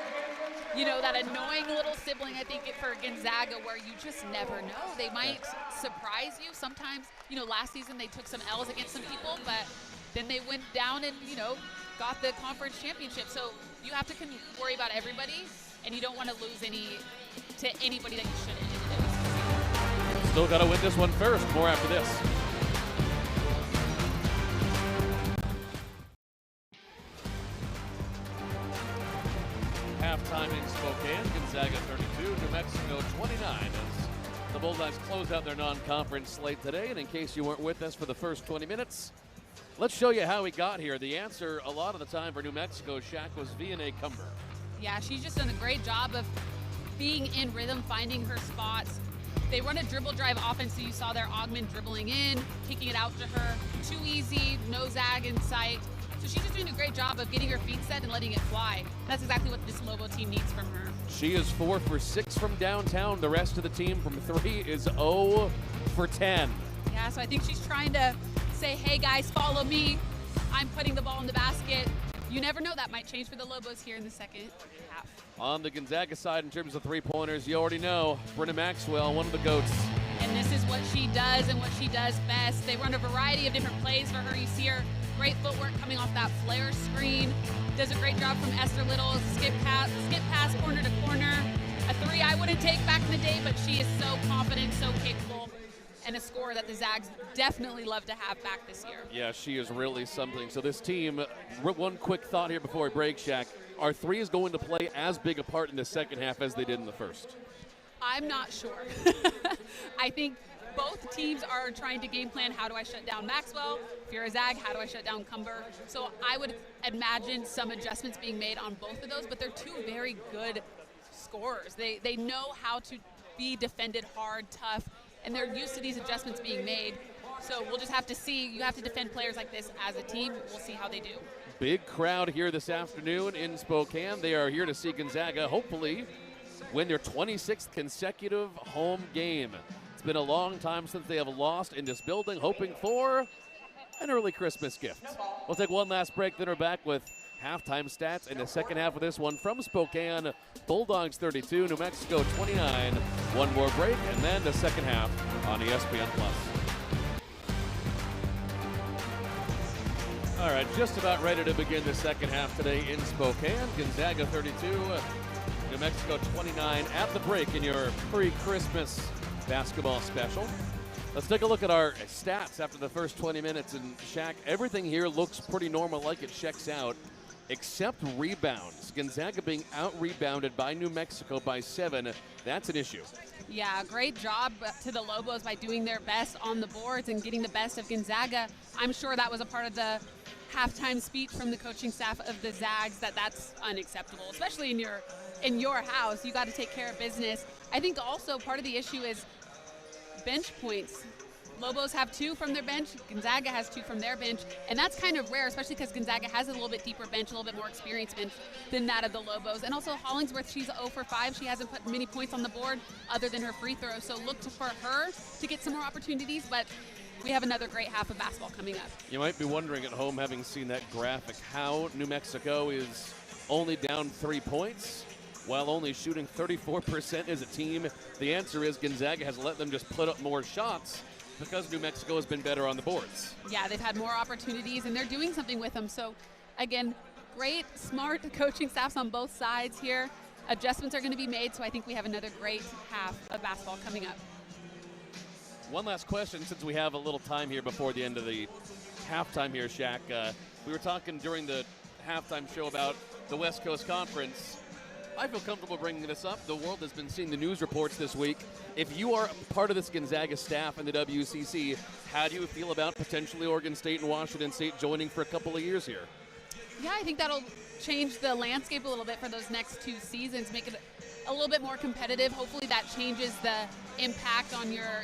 that annoying little sibling, I think, for Gonzaga, where you just never know. They might surprise you. Sometimes, last season they took some L's against some people, but then they went down and, got the conference championship. So you have to worry about everybody, and you don't want to lose to anybody that you shouldn't in the WCC. Still got to win this one first. More after this. Halftime in Spokane, Gonzaga 32, New Mexico 29 as the Bulldogs close out their non-conference slate today. And in case you weren't with us for the first 20 minutes, let's show you how we got here. The answer a lot of the time for New Mexico, Shaq, was Vianney Cumber. Yeah, she's just done a great job of being in rhythm, finding her spots. They run a dribble drive offense, so you saw their Augment dribbling in, kicking it out to her. Too easy, no zag in sight. So she's just doing a great job of getting her feet set and letting it fly. That's exactly what this Lobo team needs from her. She is 4 for 6 from downtown. The rest of the team from 3 is 0 for 10. Yeah, so I think she's trying to say, hey guys, follow me. I'm putting the ball in the basket. You never know, that might change for the Lobos here in the second half. On the Gonzaga side, in terms of three-pointers, you already know, Brenna Maxwell, one of the GOATs. And this is what she does and what she does best. They run a variety of different plays for her. You see her great footwork coming off that flare screen. Does a great job from Esther Little. Skip pass, corner to corner. A 3 I wouldn't take back in the day, but she is so confident, so capable, and a scorer that the Zags definitely love to have back this year. Yeah, she is really something. So this team, one quick thought here before we break, Shaq. Are 3 is going to play as big a part in the second half as they did in the first? I'm not sure. I think both teams are trying to game plan, how do I shut down Maxwell? If you're a Zag, how do I shut down Cumber? So I would imagine some adjustments being made on both of those, but they're 2 very good scorers. They know how to be defended hard, tough, and they're used to these adjustments being made. So we'll just have to see. You have to defend players like this as a team. We'll see how they do. Big crowd here this afternoon in Spokane. They are here to see Gonzaga hopefully win their 26th consecutive home game. It's been a long time since they have lost in this building, hoping for an early Christmas gift. We'll take one last break, then we're back with halftime stats in the second half of this one from Spokane. Bulldogs 32, New Mexico 29. One more break, and then the second half on ESPN+. All right, just about ready to begin the second half today in Spokane. Gonzaga 32, New Mexico 29 at the break in your pre-Christmas basketball special. Let's take a look at our stats after the first 20 minutes. And Shaq, everything here looks pretty normal, like it checks out, except rebounds. Gonzaga being out-rebounded by New Mexico by 7. That's an issue. Yeah, great job to the Lobos by doing their best on the boards and getting the best of Gonzaga. I'm sure that was a part of the halftime speech from the coaching staff of the Zags, that's unacceptable, especially in your house. You got to take care of business. I think also part of the issue is bench points. Lobos have 2 from their bench. Gonzaga has 2 from their bench. And that's kind of rare, especially because Gonzaga has a little bit deeper bench, a little bit more experienced bench than that of the Lobos. And also Hollingsworth, she's 0 for 5. She hasn't put many points on the board other than her free throw. So look for her to get some more opportunities. But we have another great half of basketball coming up. You might be wondering at home, having seen that graphic, how New Mexico is only down 3 points while only shooting 34% as a team. The answer is Gonzaga has let them just put up more shots because New Mexico has been better on the boards. Yeah, they've had more opportunities, and they're doing something with them. So, again, great, smart coaching staffs on both sides here. Adjustments are going to be made, so I think we have another great half of basketball coming up. One last question, since we have a little time here before the end of the halftime here, Shaq. We were talking during the halftime show about the West Coast Conference. I feel comfortable bringing this up. The world has been seeing the news reports this week. If you are part of this Gonzaga staff in the WCC, how do you feel about potentially Oregon State and Washington State joining for a couple of years here? Yeah, I think that'll change the landscape a little bit for those next 2 seasons, make it a little bit more competitive. Hopefully that changes the impact on your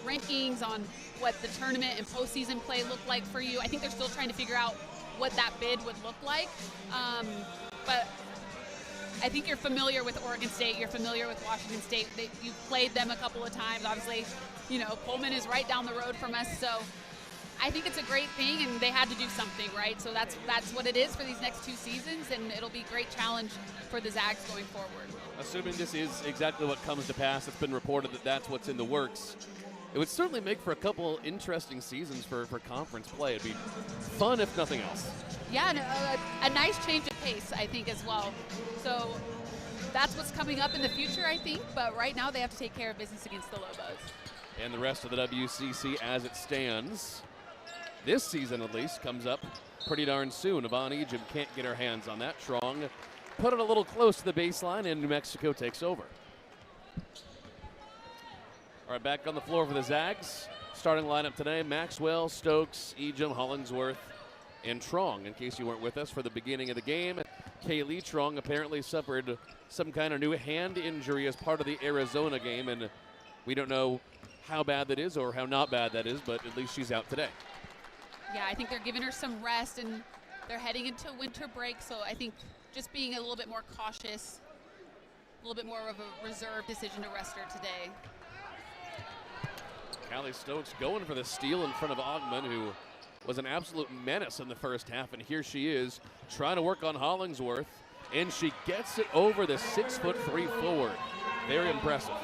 rankings, on what the tournament and postseason play look like for you. I think they're still trying to figure out what that bid would look like. But I think you're familiar with Oregon State. You're familiar with Washington State. You've played them a couple of times. Obviously, Pullman is right down the road from us. So I think it's a great thing, and they had to do something, right? So that's what it is for these next 2 seasons, and it'll be a great challenge for the Zags going forward. Assuming this is exactly what comes to pass, it's been reported that that's what's in the works. It would certainly make for a couple interesting seasons for conference play. It'd be fun, if nothing else. Yeah, and a nice change of pace, I think, as well. So that's what's coming up in the future, I think. But right now they have to take care of business against the Lobos. And the rest of the WCC as it stands, this season at least, comes up pretty darn soon. Yvonne Egypt can't get her hands on that. Trong put it a little close to the baseline, and New Mexico takes over. All right, back on the floor for the Zags. Starting lineup today, Maxwell, Stokes, Ejim, Hollingsworth, and Trong. In case you weren't with us for the beginning of the game, Kaylee Trong apparently suffered some kind of new hand injury as part of the Arizona game, and we don't know how bad that is or how not bad that is, but at least she's out today. Yeah, I think they're giving her some rest, and they're heading into winter break, so I think just being a little bit more cautious, a little bit more of a reserved decision to rest her today. Callie Stokes going for the steal in front of Ogman, who was an absolute menace in the first half, and here she is trying to work on Hollingsworth, and she gets it over the 6'3" forward. Very impressive.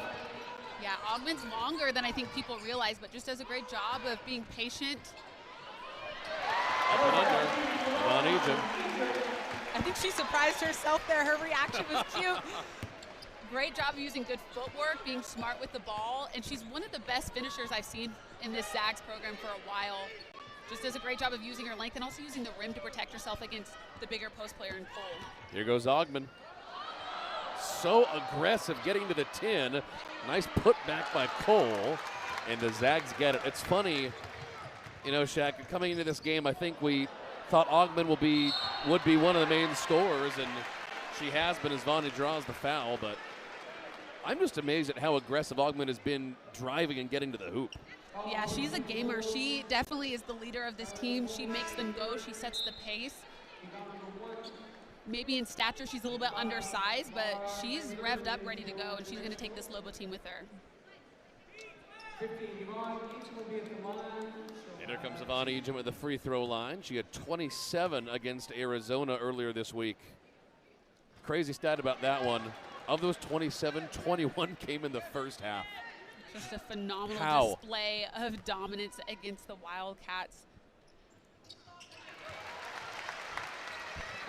Yeah, Ogman's longer than I think people realize, but just does a great job of being patient. Up and under, Yvonne Egypt. I think she surprised herself there. Her reaction was cute. Great job of using good footwork, being smart with the ball, and she's one of the best finishers I've seen in this Zags program for a while. Just does a great job of using her length and also using the rim to protect herself against the bigger post player in Cole. Here goes Ogman. So aggressive getting to the 10. Nice putback by Cole, and the Zags get it. It's funny, Shaq, coming into this game, I think we thought Ogman would be one of the main scorers, and she has been as Vonnie draws the foul, but I'm just amazed at how aggressive Ogman has been driving and getting to the hoop. Yeah, she's a gamer. She definitely is the leader of this team. She makes them go. She sets the pace. Maybe in stature she's a little bit undersized, but she's revved up, ready to go, and she's going to take this Lobo team with her. And here comes Yvonne Egypt at the free throw line. She had 27 against Arizona earlier this week. Crazy stat about that one. Of those 27, 21 came in the first half. Just a phenomenal display of dominance against the Wildcats.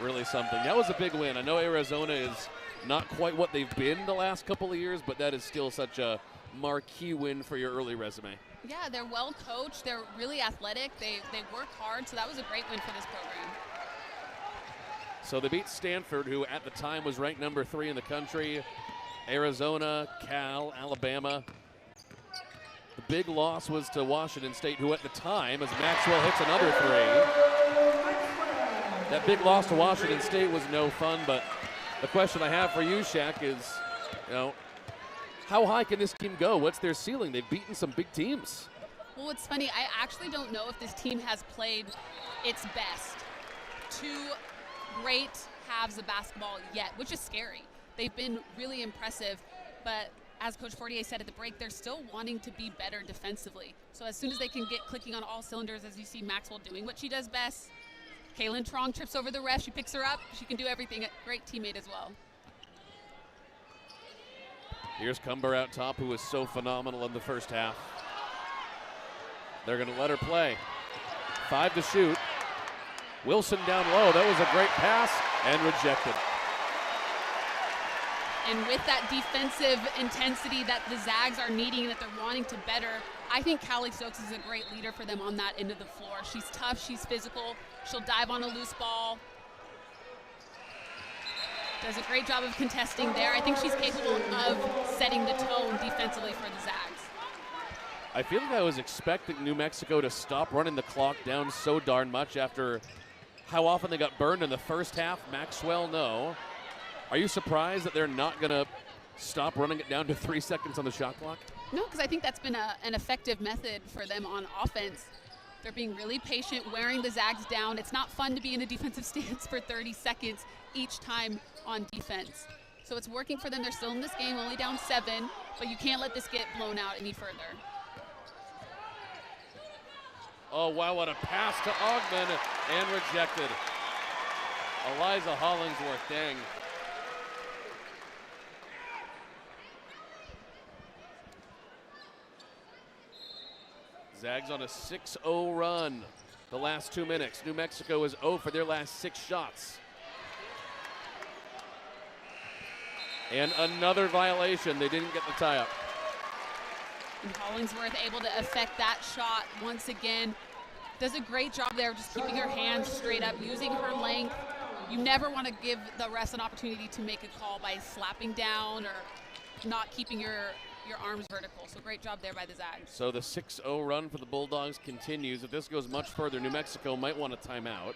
Really something. That was a big win. I know Arizona is not quite what they've been the last couple of years, but that is still such a marquee win for your early resume. Yeah, they're well coached. They're really athletic. They work hard, so that was a great win for this program. So they beat Stanford, who at the time was ranked number 3 in the country. Arizona, Cal, Alabama. The big loss was to Washington State, who at the time, as Maxwell hits another 3. That big loss to Washington State was no fun, but the question I have for you, Shaq, is, how high can this team go? What's their ceiling? They've beaten some big teams. Well, it's funny. I actually don't know if this team has played its best. 2 great halves of basketball yet, which is scary. They've been really impressive, but as Coach Fortier said at the break, they're still wanting to be better defensively. So as soon as they can get clicking on all cylinders, as you see Maxwell doing what she does best, Kaylin Trong trips over the ref, she picks her up, she can do everything. Great teammate as well. Here's Cumber out top, who was so phenomenal in the first half. They're going to let her play. 5 to shoot. Wilson down low. That was a great pass and rejected. And with that defensive intensity that the Zags are needing, that they're wanting to better, I think Callie Stokes is a great leader for them on that end of the floor. She's tough, she's physical, she'll dive on a loose ball. Does a great job of contesting there. I think she's capable of setting the tone defensively for the Zags. I feel like I was expecting New Mexico to stop running the clock down so darn much after how often they got burned in the first half. Maxwell, no. Are you surprised that they're not going to stop running it down to 3 seconds on the shot clock? No, because I think that's been an effective method for them on offense. They're being really patient, wearing the Zags down. It's not fun to be in a defensive stance for 30 seconds each time on defense. So it's working for them. They're still in this game, only down 7, but you can't let this get blown out any further. Oh, wow, what a pass to Augman and rejected. Eliza Hollingsworth, dang. Zags on a 6-0 run the last 2 minutes. New Mexico is 0 for their last 6 shots. And another violation. They didn't get the tie-up. And Hollingsworth able to affect that shot once again. Does a great job there of just keeping her hands straight up, using her length. You never want to give the refs an opportunity to make a call by slapping down or not keeping your arms vertical. So great job there by the Zags. So the 6-0 run for the Bulldogs continues. If this goes much further, New Mexico might want a timeout.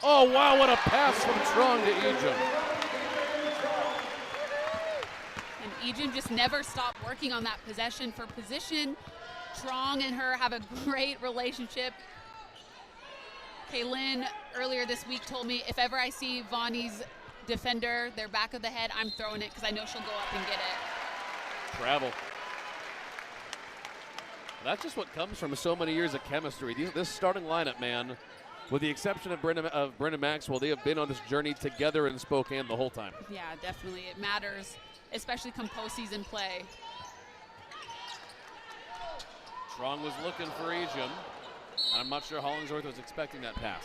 Oh, wow, what a pass from Trong to Ejim. And Ejim just never stopped working on that possession for position. Trong and her have a great relationship. Kaylin earlier this week told me if ever I see Vonnie's defender, their back of the head, I'm throwing it because I know she'll go up and get it. Travel. That's just what comes from so many years of chemistry. This starting lineup, man, with the exception of Brenda Maxwell, they have been on this journey together in Spokane the whole time. Yeah, definitely. It matters, especially come postseason play. Trong was looking for Ejim. I'm not sure Hollingsworth was expecting that pass.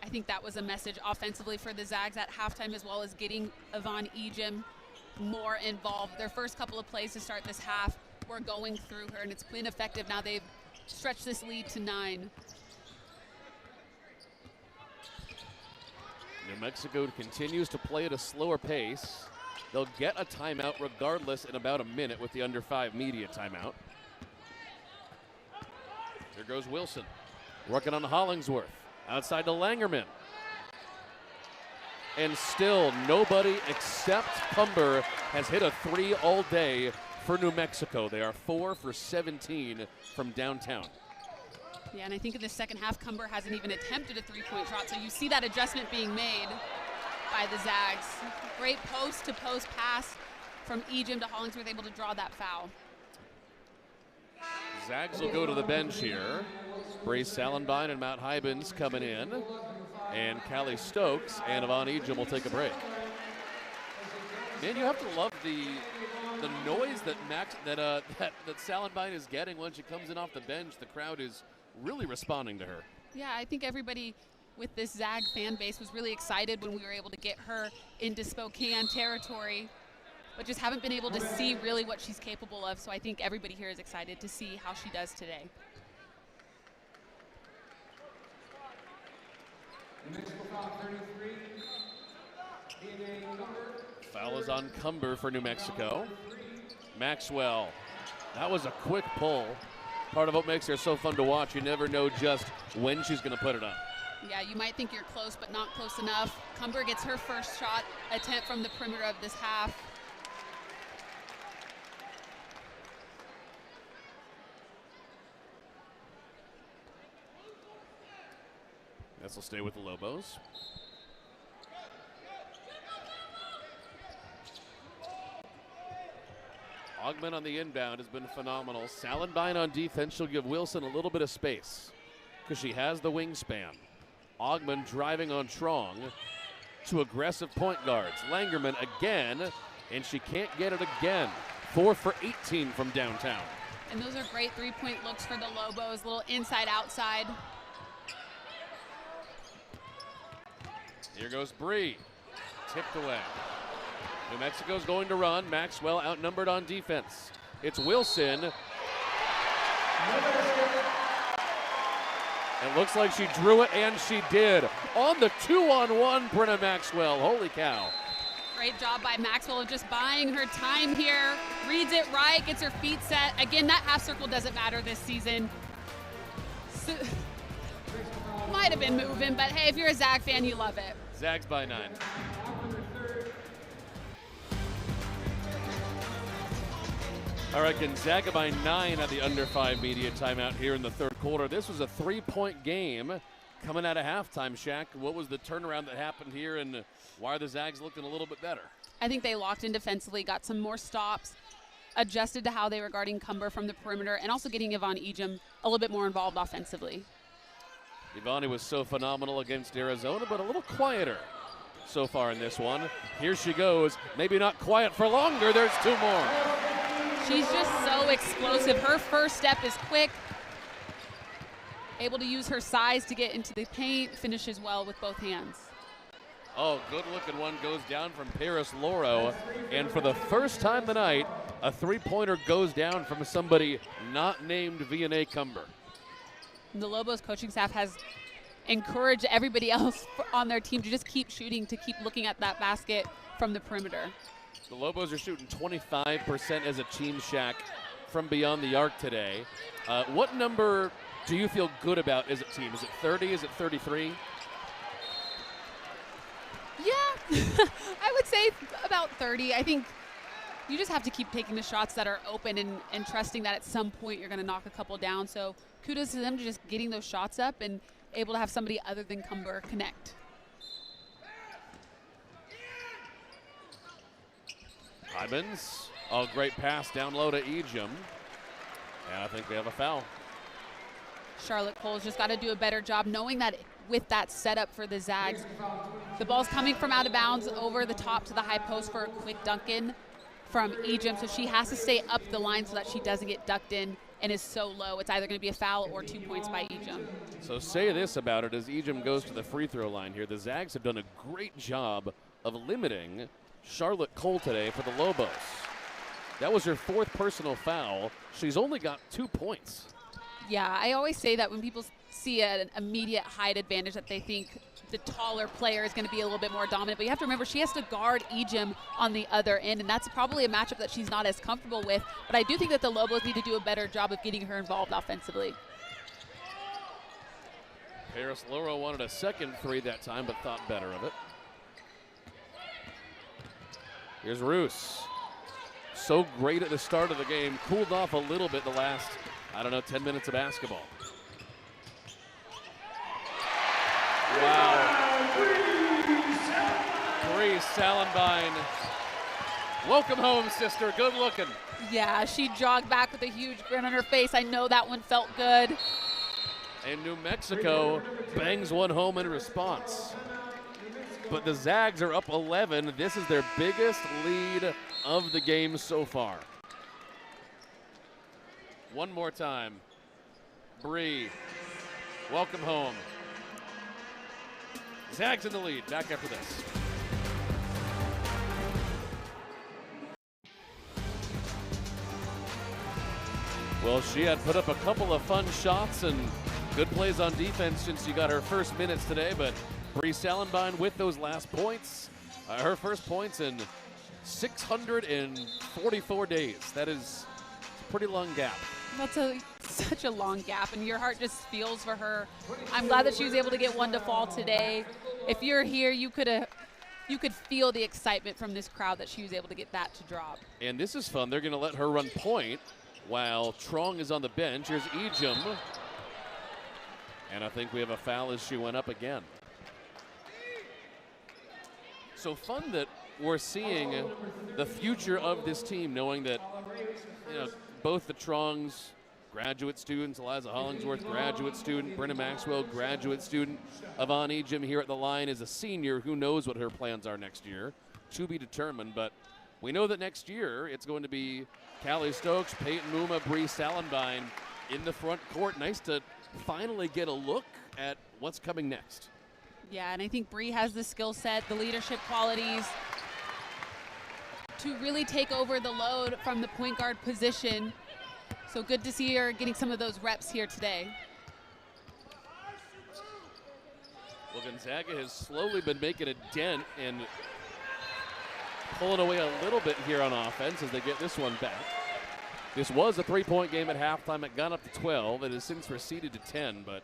I think that was a message offensively for the Zags at halftime, as well as getting Yvonne Ejim more involved. Their first couple of plays to start this half were going through her, and it's been effective. Now they've stretched this lead to 9. New Mexico continues to play at a slower pace. They'll get a timeout regardless in about a minute with the under 5 media timeout. There goes Wilson, working on Hollingsworth. Outside to Langerman. And still nobody except Cumber has hit a 3 all day for New Mexico. They are 4 for 17 from downtown. Yeah, and I think in the second half, Cumber hasn't even attempted a 3-point shot, so you see that adjustment being made by the Zags. Great post-to-post pass from Ejim to Hollingsworth, able to draw that foul. Zags will go to the bench here. Brace Salenbine and Matt Hybens coming in. And Callie Stokes and Yvonne Ejim will take a break. Man, you have to love the noise that that Salenbine is getting when she comes in off the bench. The crowd is really responding to her. Yeah, I think everybody with this Zag fan base was really excited when we were able to get her into Spokane territory, but just haven't been able to see really what she's capable of. So I think everybody here is excited to see how she does today. Foul is on Cumber for New Mexico. Maxwell, that was a quick pull. Part of what makes her so fun to watch, you never know just when she's going to put it up. Yeah, you might think you're close, but not close enough. Cumber gets her first shot attempt from the perimeter of this half. This will stay with the Lobos. Augman on the inbound has been phenomenal. Salenbine on defense. She'll give Wilson a little bit of space because she has the wingspan. Augman driving on Trong. 2 aggressive point guards. Langerman again, and she can't get it again. 4 for 18 from downtown. And those are great 3-point looks for the Lobos. Little inside-outside. Here goes Bree. Tipped away. New Mexico's going to run. Maxwell outnumbered on defense. It's Wilson. It looks like she drew it, and she did. On the 2-on-1, Brenna Maxwell. Holy cow. Great job by Maxwell of just buying her time here. Reads it right, gets her feet set. Again, that half circle doesn't matter this season. Might have been moving, but hey, if you're a Zag fan, you love it. Zags by 9. All right, Gonzaga by 9 at the under 5 media timeout here in the third quarter. This was a 3-point game coming out of halftime. Shaq, what was the turnaround that happened here, and why are the Zags looking a little bit better? I think they locked in defensively, got some more stops, adjusted to how they were guarding Cumber from the perimeter, and also getting Yvonne Ejim a little bit more involved offensively. Ivani was so phenomenal against Arizona, but a little quieter so far in this one. Here she goes. Maybe not quiet for longer. There's 2 more. She's just so explosive. Her first step is quick. Able to use her size to get into the paint. Finishes well with both hands. Oh, good-looking one goes down from Paris Loro. And for the first time tonight, a 3-pointer goes down from somebody not named Vianney Cumber. The Lobos coaching staff has encouraged everybody else on their team to just keep shooting, to keep looking at that basket from the perimeter. The Lobos are shooting 25% as a team, Shaq, from beyond the arc today. What number do you feel good about as a team? Is it 30? Is it 33? Yeah, I would say about 30. I think you just have to keep taking the shots that are open and trusting that at some point you're going to knock a couple down. So kudos to them to just getting those shots up and able to have somebody other than Cumber connect. Hyman's, a great pass down low to Ejim. And I think we have a foul. Charlotte Cole's just got to do a better job knowing that with that setup for the Zags, the ball's coming from out of bounds over the top to the high post for a quick dunk in from Ejim. So she has to stay up the line so that she doesn't get ducked in and is so low. It's either going to be a foul or 2 points by Ejim. So say this about it as Ejim goes to the free throw line here. The Zags have done a great job of limiting Charlotte Cole today for the Lobos. That was her 4th personal foul. She's only got 2 points. Yeah, I always say that when people see an immediate height advantage that they think the taller player is going to be a little bit more dominant. But you have to remember she has to guard Ejim on the other end, and that's probably a matchup that she's not as comfortable with. But I do think that the Lobos need to do a better job of getting her involved offensively. Paris Loro wanted a second 3 that time, but thought better of it. Here's Roos. So great at the start of the game. Cooled off a little bit the last, 10 minutes of basketball. Wow. Bree Salenbine. Welcome home, sister. Good looking. Yeah, she jogged back with a huge grin on her face. I know that one felt good. And New Mexico bangs one home in response. But the Zags are up 11. This is their biggest lead of the game so far. One more time. Bree, welcome home. Zags in the lead. Back after this. Well, she had put up a couple of fun shots and good plays on defense since she got her first minutes today, but Bree Salenbine with those last points. Her first points in 644 days. That is a pretty long gap. That's such a long gap, and your heart just feels for her. I'm glad that she was able to get one to fall today. If you're here, you could feel the excitement from this crowd that she was able to get that to drop. And this is fun. They're going to let her run point while Trong is on the bench. Here's Ejim. And I think we have a foul as she went up again. So fun that we're seeing the future of this team, knowing that both the Trongs, graduate students, Eliza Hollingsworth, graduate student, Brenna Maxwell, graduate student, Yvonne Ejim here at the line is a senior. Who knows what her plans are next year? To be determined, but we know that next year it's going to be Callie Stokes, Peyton Muma, Bree Salenbine in the front court. Nice to finally get a look at what's coming next. Yeah, and I think Bree has the skill set, the leadership qualities to really take over the load from the point guard position. So good to see her getting some of those reps here today. Well, Gonzaga has slowly been making a dent and pulling away a little bit here on offense as they get this one back. This was a 3-point game at halftime. It got up to 12. It has since receded to 10, but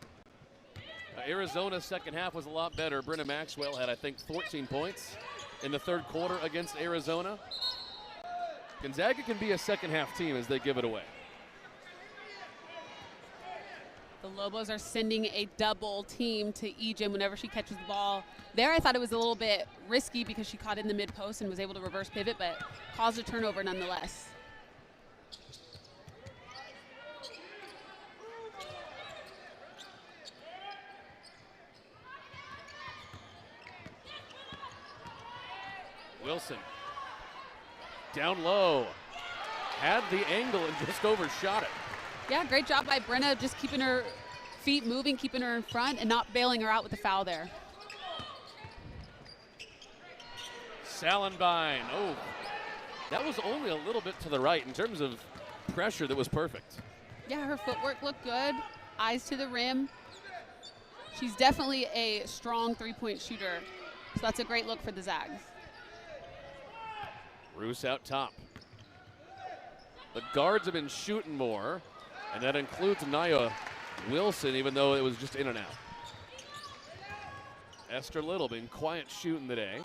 Arizona's second half was a lot better. Brenna Maxwell had, I think, 14 points in the third quarter against Arizona. Gonzaga can be a second half team as they give it away. The Lobos are sending a double team to Ejim whenever she catches the ball. There I thought it was a little bit risky because she caught it in the mid post and was able to reverse pivot, but caused a turnover nonetheless. Wilson down low, had the angle and just overshot it. Yeah, great job by Brenna, just keeping her feet moving, keeping her in front, and not bailing her out with the foul there. Salenbine, oh, that was only a little bit to the right in terms of pressure. That was perfect. Yeah, her footwork looked good, eyes to the rim. She's definitely a strong three-point shooter, so that's a great look for the Zags. Roos out top. The guards have been shooting more, and that includes Nia Wilson, even though it was just in and out. Esther Little being quiet shooting today.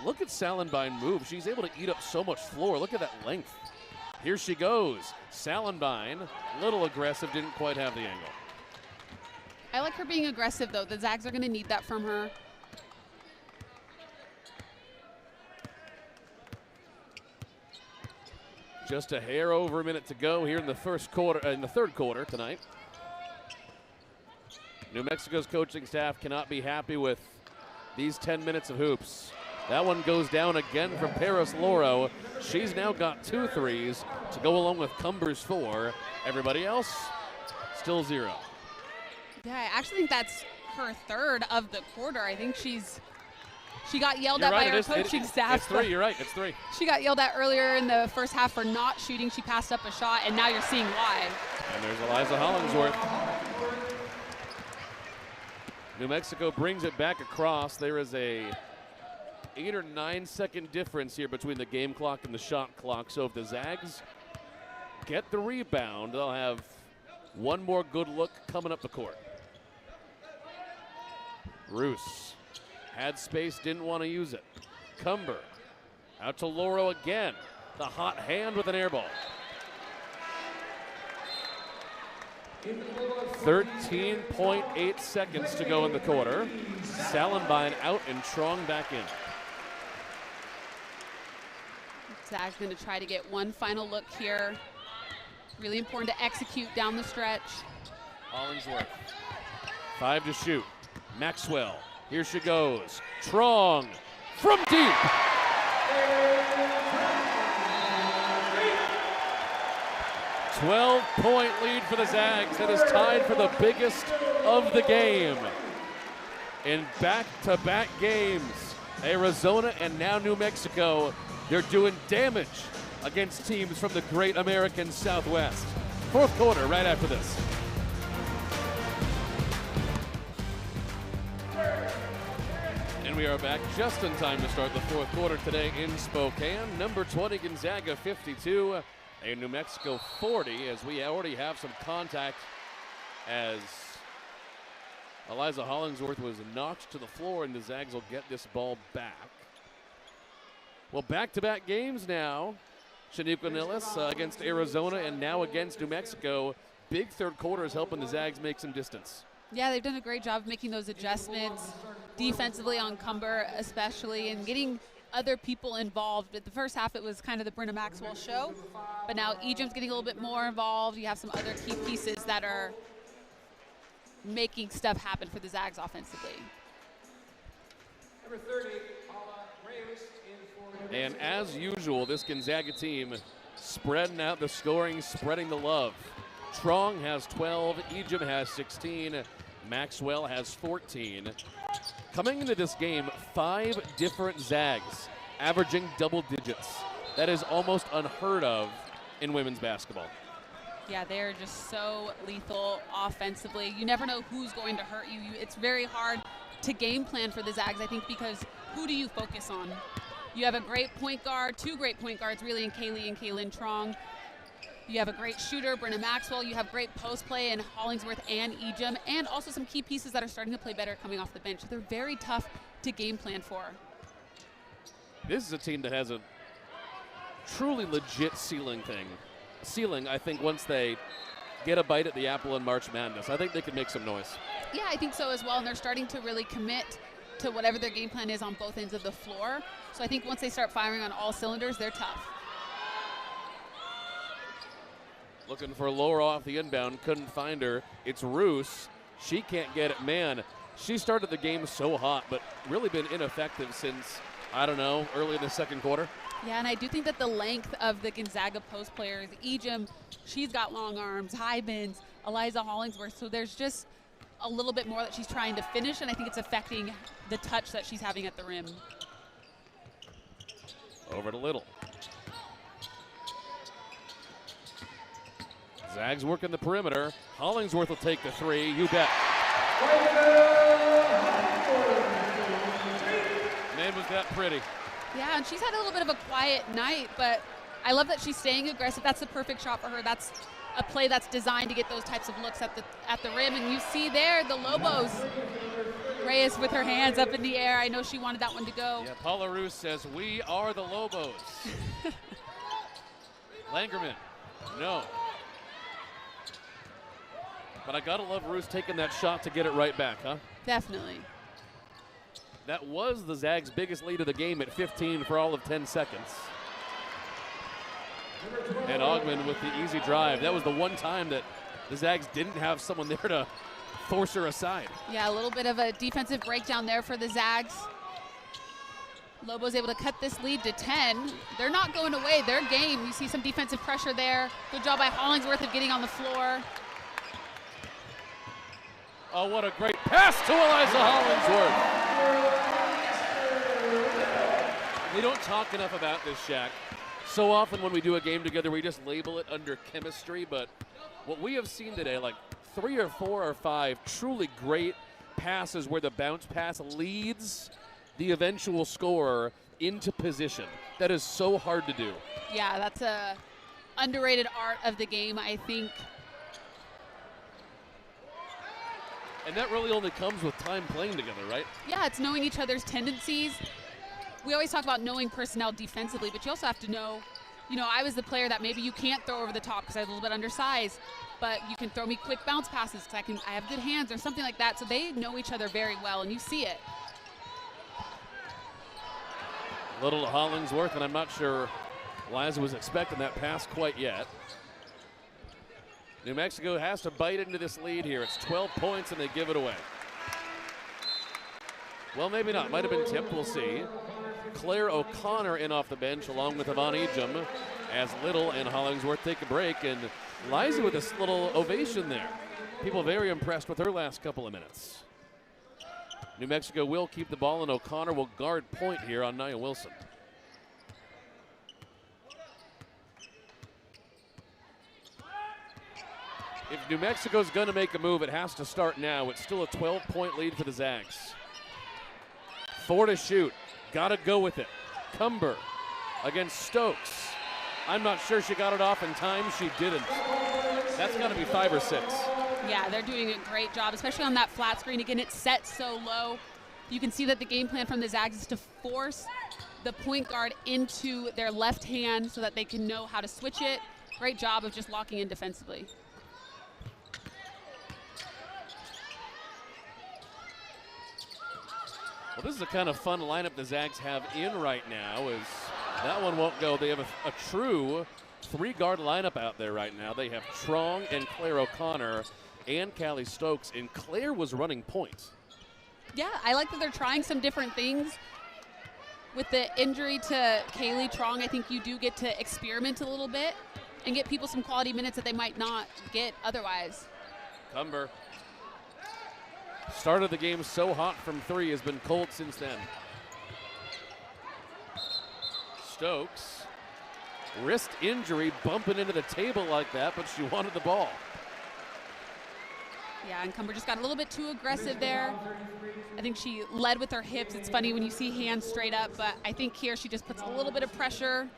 Look at Salenbine move. She's able to eat up so much floor. Look at that length. Here she goes. Salenbine, little aggressive, didn't quite have the angle. I like her being aggressive, though. The Zags are going to need that from her. Just a hair over a minute to go here in the third quarter tonight. New Mexico's coaching staff cannot be happy with these 10 minutes of hoops. That one goes down again from Paris Loro. She's now got 2 threes to go along with Cumber's 4. Everybody else, still 0. Yeah, I actually think that's her third of the quarter. I think she got yelled at by her coaching staff. It's 3, you're right, it's 3. She got yelled at earlier in the first half for not shooting. She passed up a shot, and now you're seeing why. And there's Eliza Hollingsworth. New Mexico brings it back across. There is a 8 or 9 second difference here between the game clock and the shot clock. So if the Zags get the rebound, they'll have one more good look coming up the court. Roos had space, didn't want to use it. Cumber out to Loro again. The hot hand with an air ball. 13.8 seconds to go in the quarter. Salenbine out and Trong back in. Zag's going to try to get one final look here. Really important to execute down the stretch. Hollingsworth, 5 to shoot. Maxwell, here she goes. Trong from deep. 12-point lead for the Zags. That is tied for the biggest of the game. In back-to-back games, Arizona and now New Mexico, they're doing damage against teams from the great American Southwest. Fourth quarter right after this. And we are back just in time to start the fourth quarter today in Spokane. Number 20 Gonzaga 52, and New Mexico 40, as we already have some contact as Eliza Hollingsworth was knocked to the floor, and the Zags will get this ball back. Well, back-to-back games now. Shanuka Nillis against Arizona and now against New Mexico. Big third quarter is helping the Zags make some distance. Yeah, they've done a great job of making those adjustments defensively on Cumber especially, and getting other people involved. At the first half, it was kind of the Brenna Maxwell show, but now Ejim's getting a little bit more involved. You have some other key pieces that are making stuff happen for the Zags offensively. Number 30, Paula Reyes in for New And Mexico. as usual, this Gonzaga team spreading out the scoring, spreading the love. Trong has 12, Ejim has 16, Maxwell has 14. Coming into this game, 5 different Zags averaging double digits. That is almost unheard of in women's basketball. Yeah, they're just so lethal offensively. You never know who's going to hurt you. It's very hard to game plan for the Zags, I think, because who do you focus on? You have a great point guard, two great point guards, really, in Kaylee and Kaylin Trong. You have a great shooter, Brenna Maxwell. You have great post play in Hollingsworth and Ejim, and also some key pieces that are starting to play better coming off the bench. They're very tough to game plan for. This is a team that has a truly legit ceiling, I think, once they get a bite at the apple in March Madness. I think they can make some noise. Yeah, I think so as well, and they're starting to really commit to whatever their game plan is on both ends of the floor. So I think once they start firing on all cylinders, they're tough. Looking for Laura off the inbound, couldn't find her. It's Roos. She can't get it. Man, she started the game so hot, but really been ineffective since, I don't know, early in the second quarter. Yeah, and I do think that the length of the Gonzaga post players, Ejim, she's got long arms, Hybens, Eliza Hollingsworth, so there's just a little bit more that she's trying to finish, and I think it's affecting the touch that she's having at the rim. Over to Little. Zags working the perimeter. Hollingsworth will take the three, you bet. Man, was that pretty. Yeah, and she's had a little bit of a quiet night, but I love that she's staying aggressive. That's the perfect shot for her. That's a play that's designed to get those types of looks at the rim. And you see there the Lobos. Reyes with her hands up in the air. I know she wanted that one to go. Yeah, Paula Roos says, we are the Lobos. Langerman, no. But I gotta love Roos taking that shot to get it right back, huh? Definitely. That was the Zags' biggest lead of the game at 15 for all of 10 seconds. And Augman with the easy drive. That was the one time that the Zags didn't have someone there to force her aside. Yeah, a little bit of a defensive breakdown there for the Zags. Lobos able to cut this lead to 10. They're not going away. Their game, you see some defensive pressure there. Good job by Hollingsworth of getting on the floor. Oh, what a great pass to Eliza Hollingsworth. We don't talk enough about this, Shaq. So often when we do a game together, we just label it under chemistry, but what we have seen today, like 3 or 4 or 5 truly great passes where the bounce pass leads the eventual scorer into position. That is so hard to do. Yeah, that's a underrated art of the game, I think. And that really only comes with time playing together, right? Yeah, it's knowing each other's tendencies. We always talk about knowing personnel defensively, but you also have to know, I was the player that maybe you can't throw over the top because I was a little bit undersized, but you can throw me quick bounce passes because I have good hands or something like that. So they know each other very well, and you see it. Little to Hollingsworth, and I'm not sure Liza was expecting that pass quite yet. New Mexico has to bite into this lead here. It's 12 points, and they give it away. Well, maybe not. Might have been tipped. We'll see. Claire O'Connor in off the bench, along with Yvonne Ejim, as Little and Hollingsworth take a break. And Liza with this little ovation there. People very impressed with her last couple of minutes. New Mexico will keep the ball, and O'Connor will guard point here on Nia Wilson. If New Mexico's going to make a move, it has to start now. It's still a 12-point lead for the Zags. 4 to shoot. Got to go with it. Cumber against Stokes. I'm not sure she got it off in time. She didn't. That's got to be 5 or 6. Yeah, they're doing a great job, especially on that flat screen. Again, it's set so low. You can see that the game plan from the Zags is to force the point guard into their left hand so that they can know how to switch it. Great job of just locking in defensively. Well, this is a kind of fun lineup the Zags have in right now. As that one won't go. They have a true 3-guard lineup out there right now. They have Trong and Claire O'Connor and Callie Stokes, and Claire was running point. Yeah, I like that they're trying some different things. With the injury to Kaylee Trong, I think you do get to experiment a little bit and get people some quality minutes that they might not get otherwise. Cumber. Started the game so hot from 3, has been cold since then. Stokes wrist injury bumping into the table like that, but she wanted the ball. Yeah, and Cumber just got a little bit too aggressive there. I think she led with her hips. It's funny when you see hands straight up, but I think here she just puts a little bit of pressure.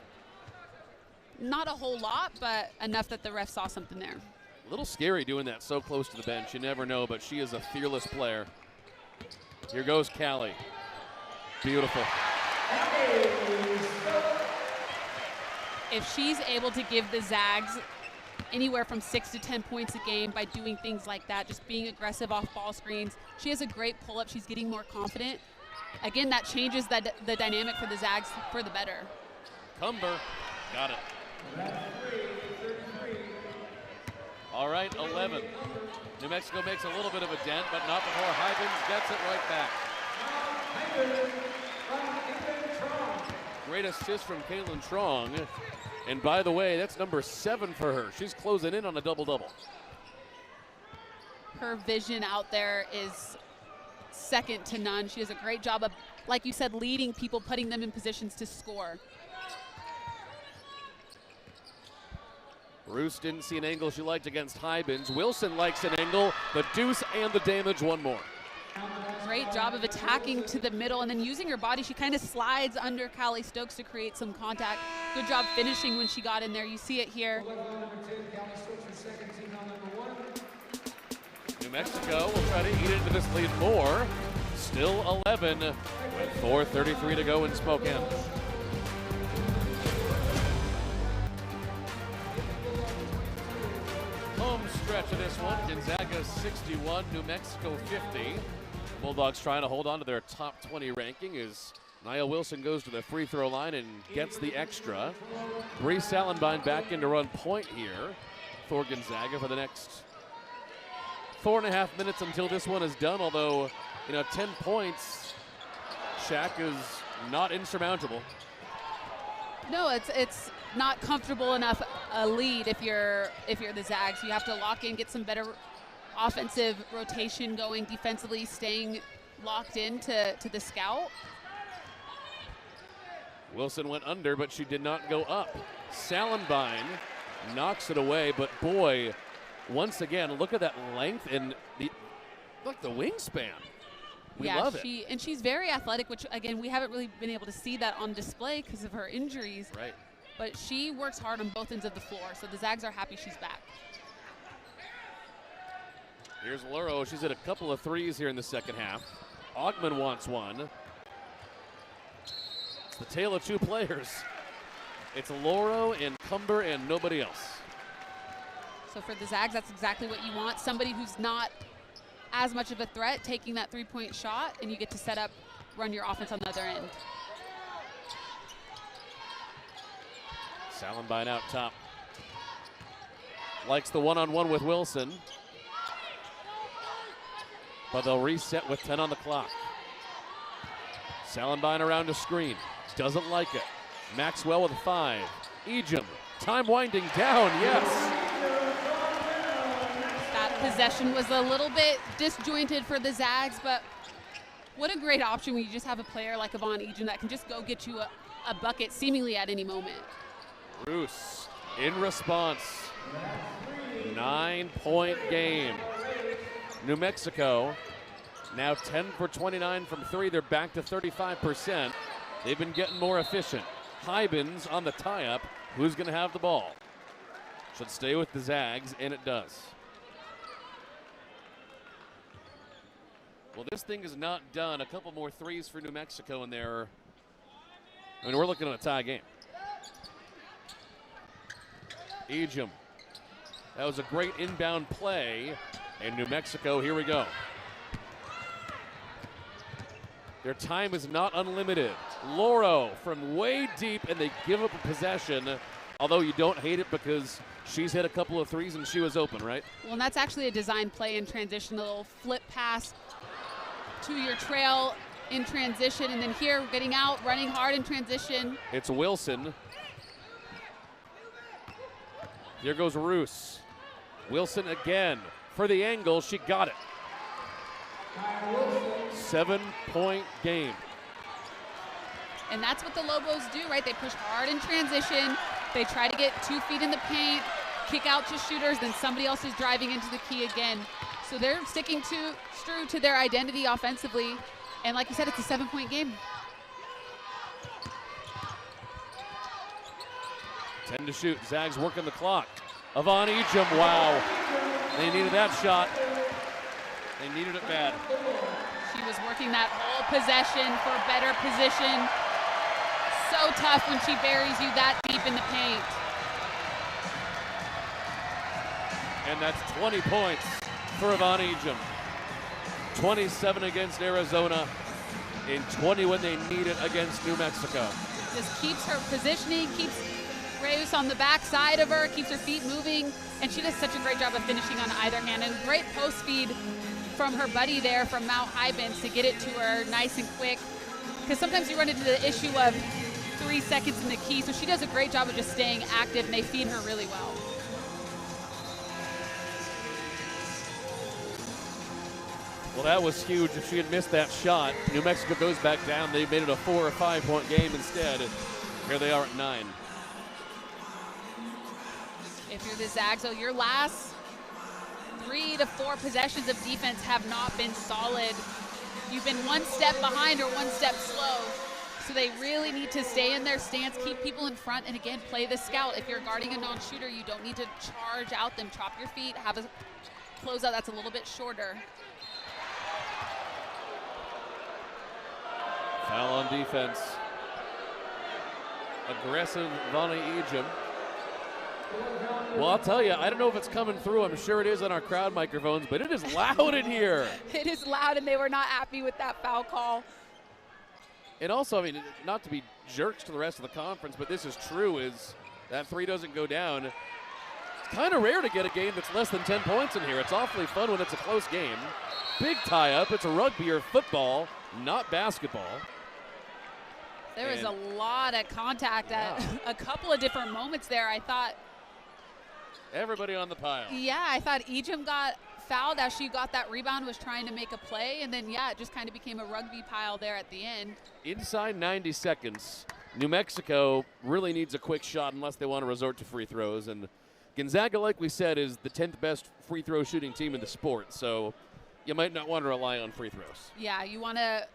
Not a whole lot, but enough that the ref saw something there. A little scary doing that so close to the bench. You never know, but she is a fearless player. Here goes Callie. Beautiful. If she's able to give the Zags anywhere from 6 to 10 points a game by doing things like that, just being aggressive off ball screens, she has a great pull-up. She's getting more confident. Again, that changes the dynamic for the Zags for the better. Cumber got it. All right, 11. New Mexico makes a little bit of a dent, but not before Hybens gets it right back. Great assist from Caitlin Trong. And by the way, that's number 7 for her. She's closing in on a double-double. Her vision out there is second to none. She does a great job of, like you said, leading people, putting them in positions to score. Roos didn't see an angle she liked against Hybens. Wilson likes an angle, the deuce and the damage, one more. Great job of attacking to the middle and then using her body. She kind of slides under Callie Stokes to create some contact. Good job finishing when she got in there. You see it here. New Mexico will try to eat into this lead more. Still 11 with 4:33 to go in Spokane. Home stretch of this one. Gonzaga 61, New Mexico 50. Bulldogs trying to hold on to their top 20 ranking as Nia Wilson goes to the free throw line and gets the extra. Bree Salenbine back in to run point here for Gonzaga for the next 4.5 minutes until this one is done, although, 10 points, Shaq, is not insurmountable. No, it's not comfortable enough a lead if you're the Zags. You have to lock in, get some better offensive rotation going, defensively staying locked in to the scout. Wilson went under, but she did not go up. Salenbine knocks it away, but boy, once again, look at that length and the wingspan. We love it. And she's very athletic, which again, we haven't really been able to see that on display because of her injuries. Right. But she works hard on both ends of the floor, so the Zags are happy she's back. Here's Luro. She's hit a couple of threes here in the second half. Augman wants one. It's the tale of two players. It's Luro and Cumber and nobody else. So for the Zags, that's exactly what you want. Somebody who's not as much of a threat taking that three-point shot, and you get to set up, run your offense on the other end. Salenbine out top. Likes the one-on-one with Wilson. But they'll reset with 10 on the clock. Salenbine around a screen. Doesn't like it. Maxwell with 5. Ejim. Time winding down, yes. That possession was a little bit disjointed for the Zags, but what a great option when you just have a player like Yvonne Ejim that can just go get you a bucket seemingly at any moment. Roos in response. 9-point game. New Mexico now 10 for 29 from 3. They're back to 35%. They've been getting more efficient. Hybens on the tie-up. Who's going to have the ball? Should stay with the Zags, and it does. Well, this thing is not done. A couple more threes for New Mexico in there. We're looking at a tie game. Ejim. That was a great inbound play. And New Mexico, here we go. Their time is not unlimited. Luro from way deep, and they give up a possession. Although you don't hate it because she's hit a couple of threes and she was open, right? Well, and that's actually a design play in transition, a little flip pass to your trail in transition. And then here, getting out, running hard in transition. It's Wilson. Here goes Roos. Wilson again. For the angle, she got it. 7-point game. And that's what the Lobos do, right? They push hard in transition, They try to get 2 feet in the paint, kick out to shooters, then somebody else is driving into the key again. So they're sticking true to their identity offensively. And like you said, it's a 7-point game. 10 to shoot. Zags working the clock. Yvonne Ejim, wow. They needed that shot. They needed it bad. She was working that whole possession for a better position. So tough when she buries you that deep in the paint. And that's 20 points for Yvonne Ejim. 27 against Arizona and 20 when they need it against New Mexico. Just keeps her positioning, keeps Reyes on the back side of her, keeps her feet moving, and she does such a great job of finishing on either hand. And great post feed from her buddy there from Mount Hybens to get it to her nice and quick. Because sometimes you run into the issue of 3 seconds in the key, so she does a great job of just staying active, and they feed her really well. Well, that was huge. If she had missed that shot, New Mexico goes back down. They made it a 4 or 5 point game instead. Here they are at 9. If you're the Zags, so your last 3 to 4 possessions of defense have not been solid. You've been 1 step behind or 1 step slow. So they really need to stay in their stance, keep people in front, and again, play the scout. If you're guarding a non-shooter, you don't need to charge out them. Chop your feet, have a closeout that's a little bit shorter. Foul on defense. Aggressive Yvonne Ejim. Well, I'll tell you, I don't know if it's coming through. I'm sure it is on our crowd microphones, but it is loud in here. It is loud, and they were not happy with that foul call. And also, I mean, not to be jerks to the rest of the conference, but this is true, is that 3 doesn't go down. It's kind of rare to get a game that's less than 10 points in here. It's awfully fun when it's a close game. Big tie-up. It's a rugby or football, not basketball. There was a lot of contact at a couple of different moments there. I thought everybody on the pile. Yeah, I thought Ejim got fouled as she got that rebound, was trying to make a play, and then, yeah, it just kind of became a rugby pile there at the end. Inside 90 seconds, New Mexico really needs a quick shot unless they want to resort to free throws. And Gonzaga, like we said, is the 10th best free throw shooting team in the sport, so you might not want to rely on free throws. Yeah, you want to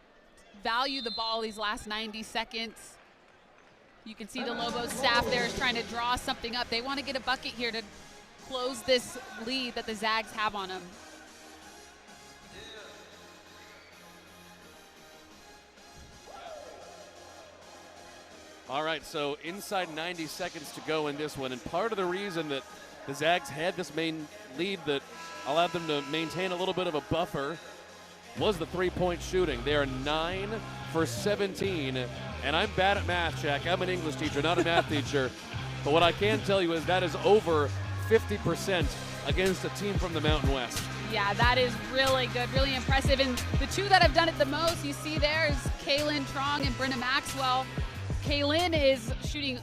value the ball these last 90 seconds. You can see the Lobos staff there is trying to draw something up. They want to get a bucket here to close this lead that the Zags have on them. All right, so inside 90 seconds to go in this one, and part of the reason that the Zags had this main lead that allowed them to maintain a little bit of a buffer was the three-point shooting. They are 9 for 17, and I'm bad at math, Jack. I'm an English teacher, not a math teacher, but what I can tell you is that is over 50% against a team from the Mountain West. Yeah, that is really good, really impressive. And the two that have done it the most, you see there is Kaylin Trong and Brenna Maxwell. Kaylin is shooting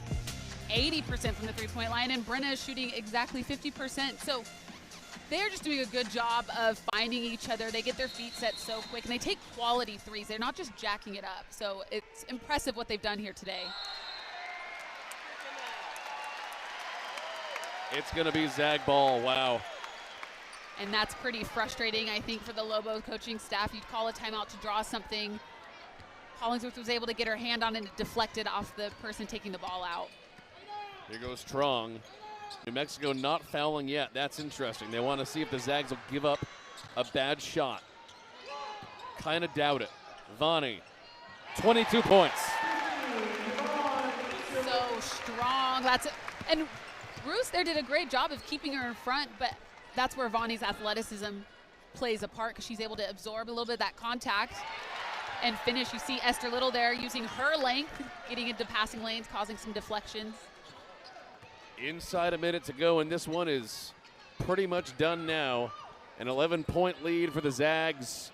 80% from the three-point line, and Brenna is shooting exactly 50%. So they're just doing a good job of finding each other. They get their feet set so quick, and they take quality threes. They're not just jacking it up. So it's impressive what they've done here today. It's going to be Zag ball. Wow. And that's pretty frustrating, I think, for the Lobos coaching staff. You'd call a timeout to draw something. Hollingsworth was able to get her hand on it and deflect it off the person taking the ball out. Here goes Strong. New Mexico not fouling yet. That's interesting. They want to see if the Zags will give up a bad shot. Kind of doubt it. Vonnie, 22 points. So strong. And Bruce there did a great job of keeping her in front, but that's where Vonnie's athleticism plays a part, because she's able to absorb a little bit of that contact and finish. You see Esther Little there using her length, getting into passing lanes, causing some deflections. Inside a minute to go, and this one is pretty much done now. An 11-point lead for the Zags.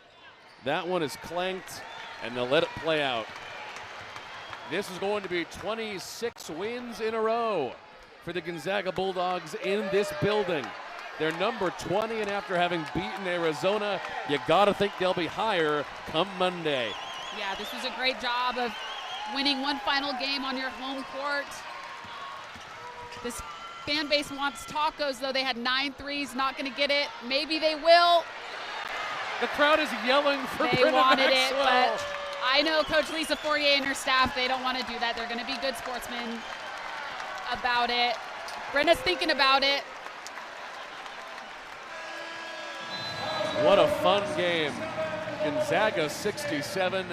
That one is clanked, and they'll let it play out. This is going to be 26 wins in a row for the Gonzaga Bulldogs in this building. They're number 20, and after having beaten Arizona, you got to think they'll be higher come Monday. Yeah, this was a great job of winning one final game on your home court. This fan base wants tacos, though. They had 9 threes, not going to get it. Maybe they will. The crowd is yelling for They Brenna wanted it, Maxwell. but I know Coach Lisa Fourier and her staff, they don't want to do that. They're going to be good sportsmen about it. Brenna's thinking about it. What a fun game. Gonzaga 67,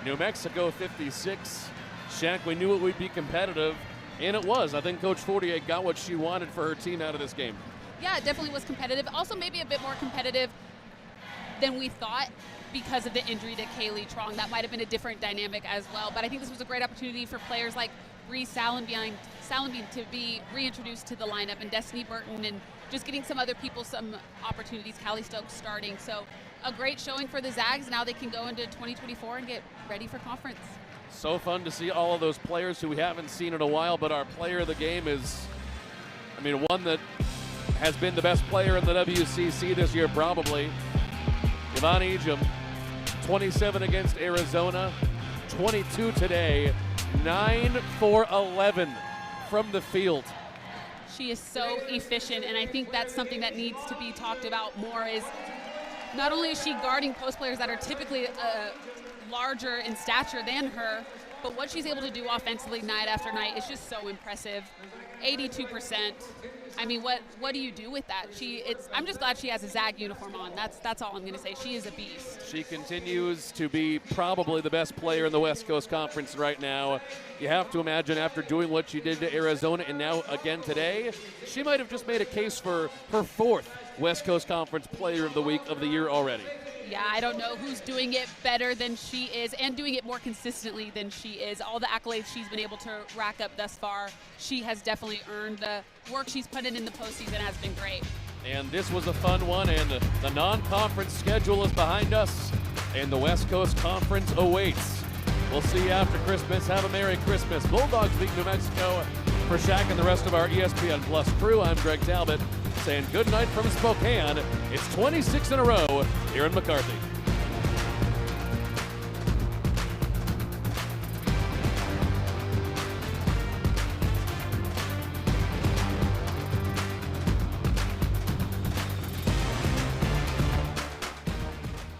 New Mexico 56. Shaq, we knew it would be competitive, and it was. I think Coach Fourier got what she wanted for her team out of this game. Yeah, it definitely was competitive. Also maybe a bit more competitive than we thought because of the injury to Kaylee Trong. That might have been a different dynamic as well. But I think this was a great opportunity for players like Bree Salenbein to be reintroduced to the lineup, and Destiny Burton, and just getting some other people some opportunities. Callie Stokes starting. So a great showing for the Zags. Now they can go into 2024 and get ready for conference. So fun to see all of those players who we haven't seen in a while, but our player of the game is, one that has been the best player in the WCC this year probably. Yvonne Ejim, 27 against Arizona, 22 today, 9 for 11 from the field. She is so efficient, and I think that's something that needs to be talked about more. Is not only is she guarding post players that are typically larger in stature than her, but what she's able to do offensively night after night is just so impressive. 82%. What do you do with that? I'm just glad she has a Zag uniform on. That's all I'm going to say. She is a beast. She continues to be probably the best player in the West Coast Conference right now. You have to imagine after doing what she did to Arizona and now again today, she might have just made a case for her 4th West Coast Conference Player of the Week of the year already. Yeah, I don't know who's doing it better than she is and doing it more consistently than she is. All the accolades she's been able to rack up thus far, she has definitely earned. The work she's put in the postseason has been great. And this was a fun one, and the non-conference schedule is behind us, and the West Coast Conference awaits. We'll see you after Christmas. Have a Merry Christmas. Bulldogs beat New Mexico. For Shaq and the rest of our ESPN Plus crew, I'm Greg Talbot, saying good night from Spokane. It's 26 in a row here in McCarthy.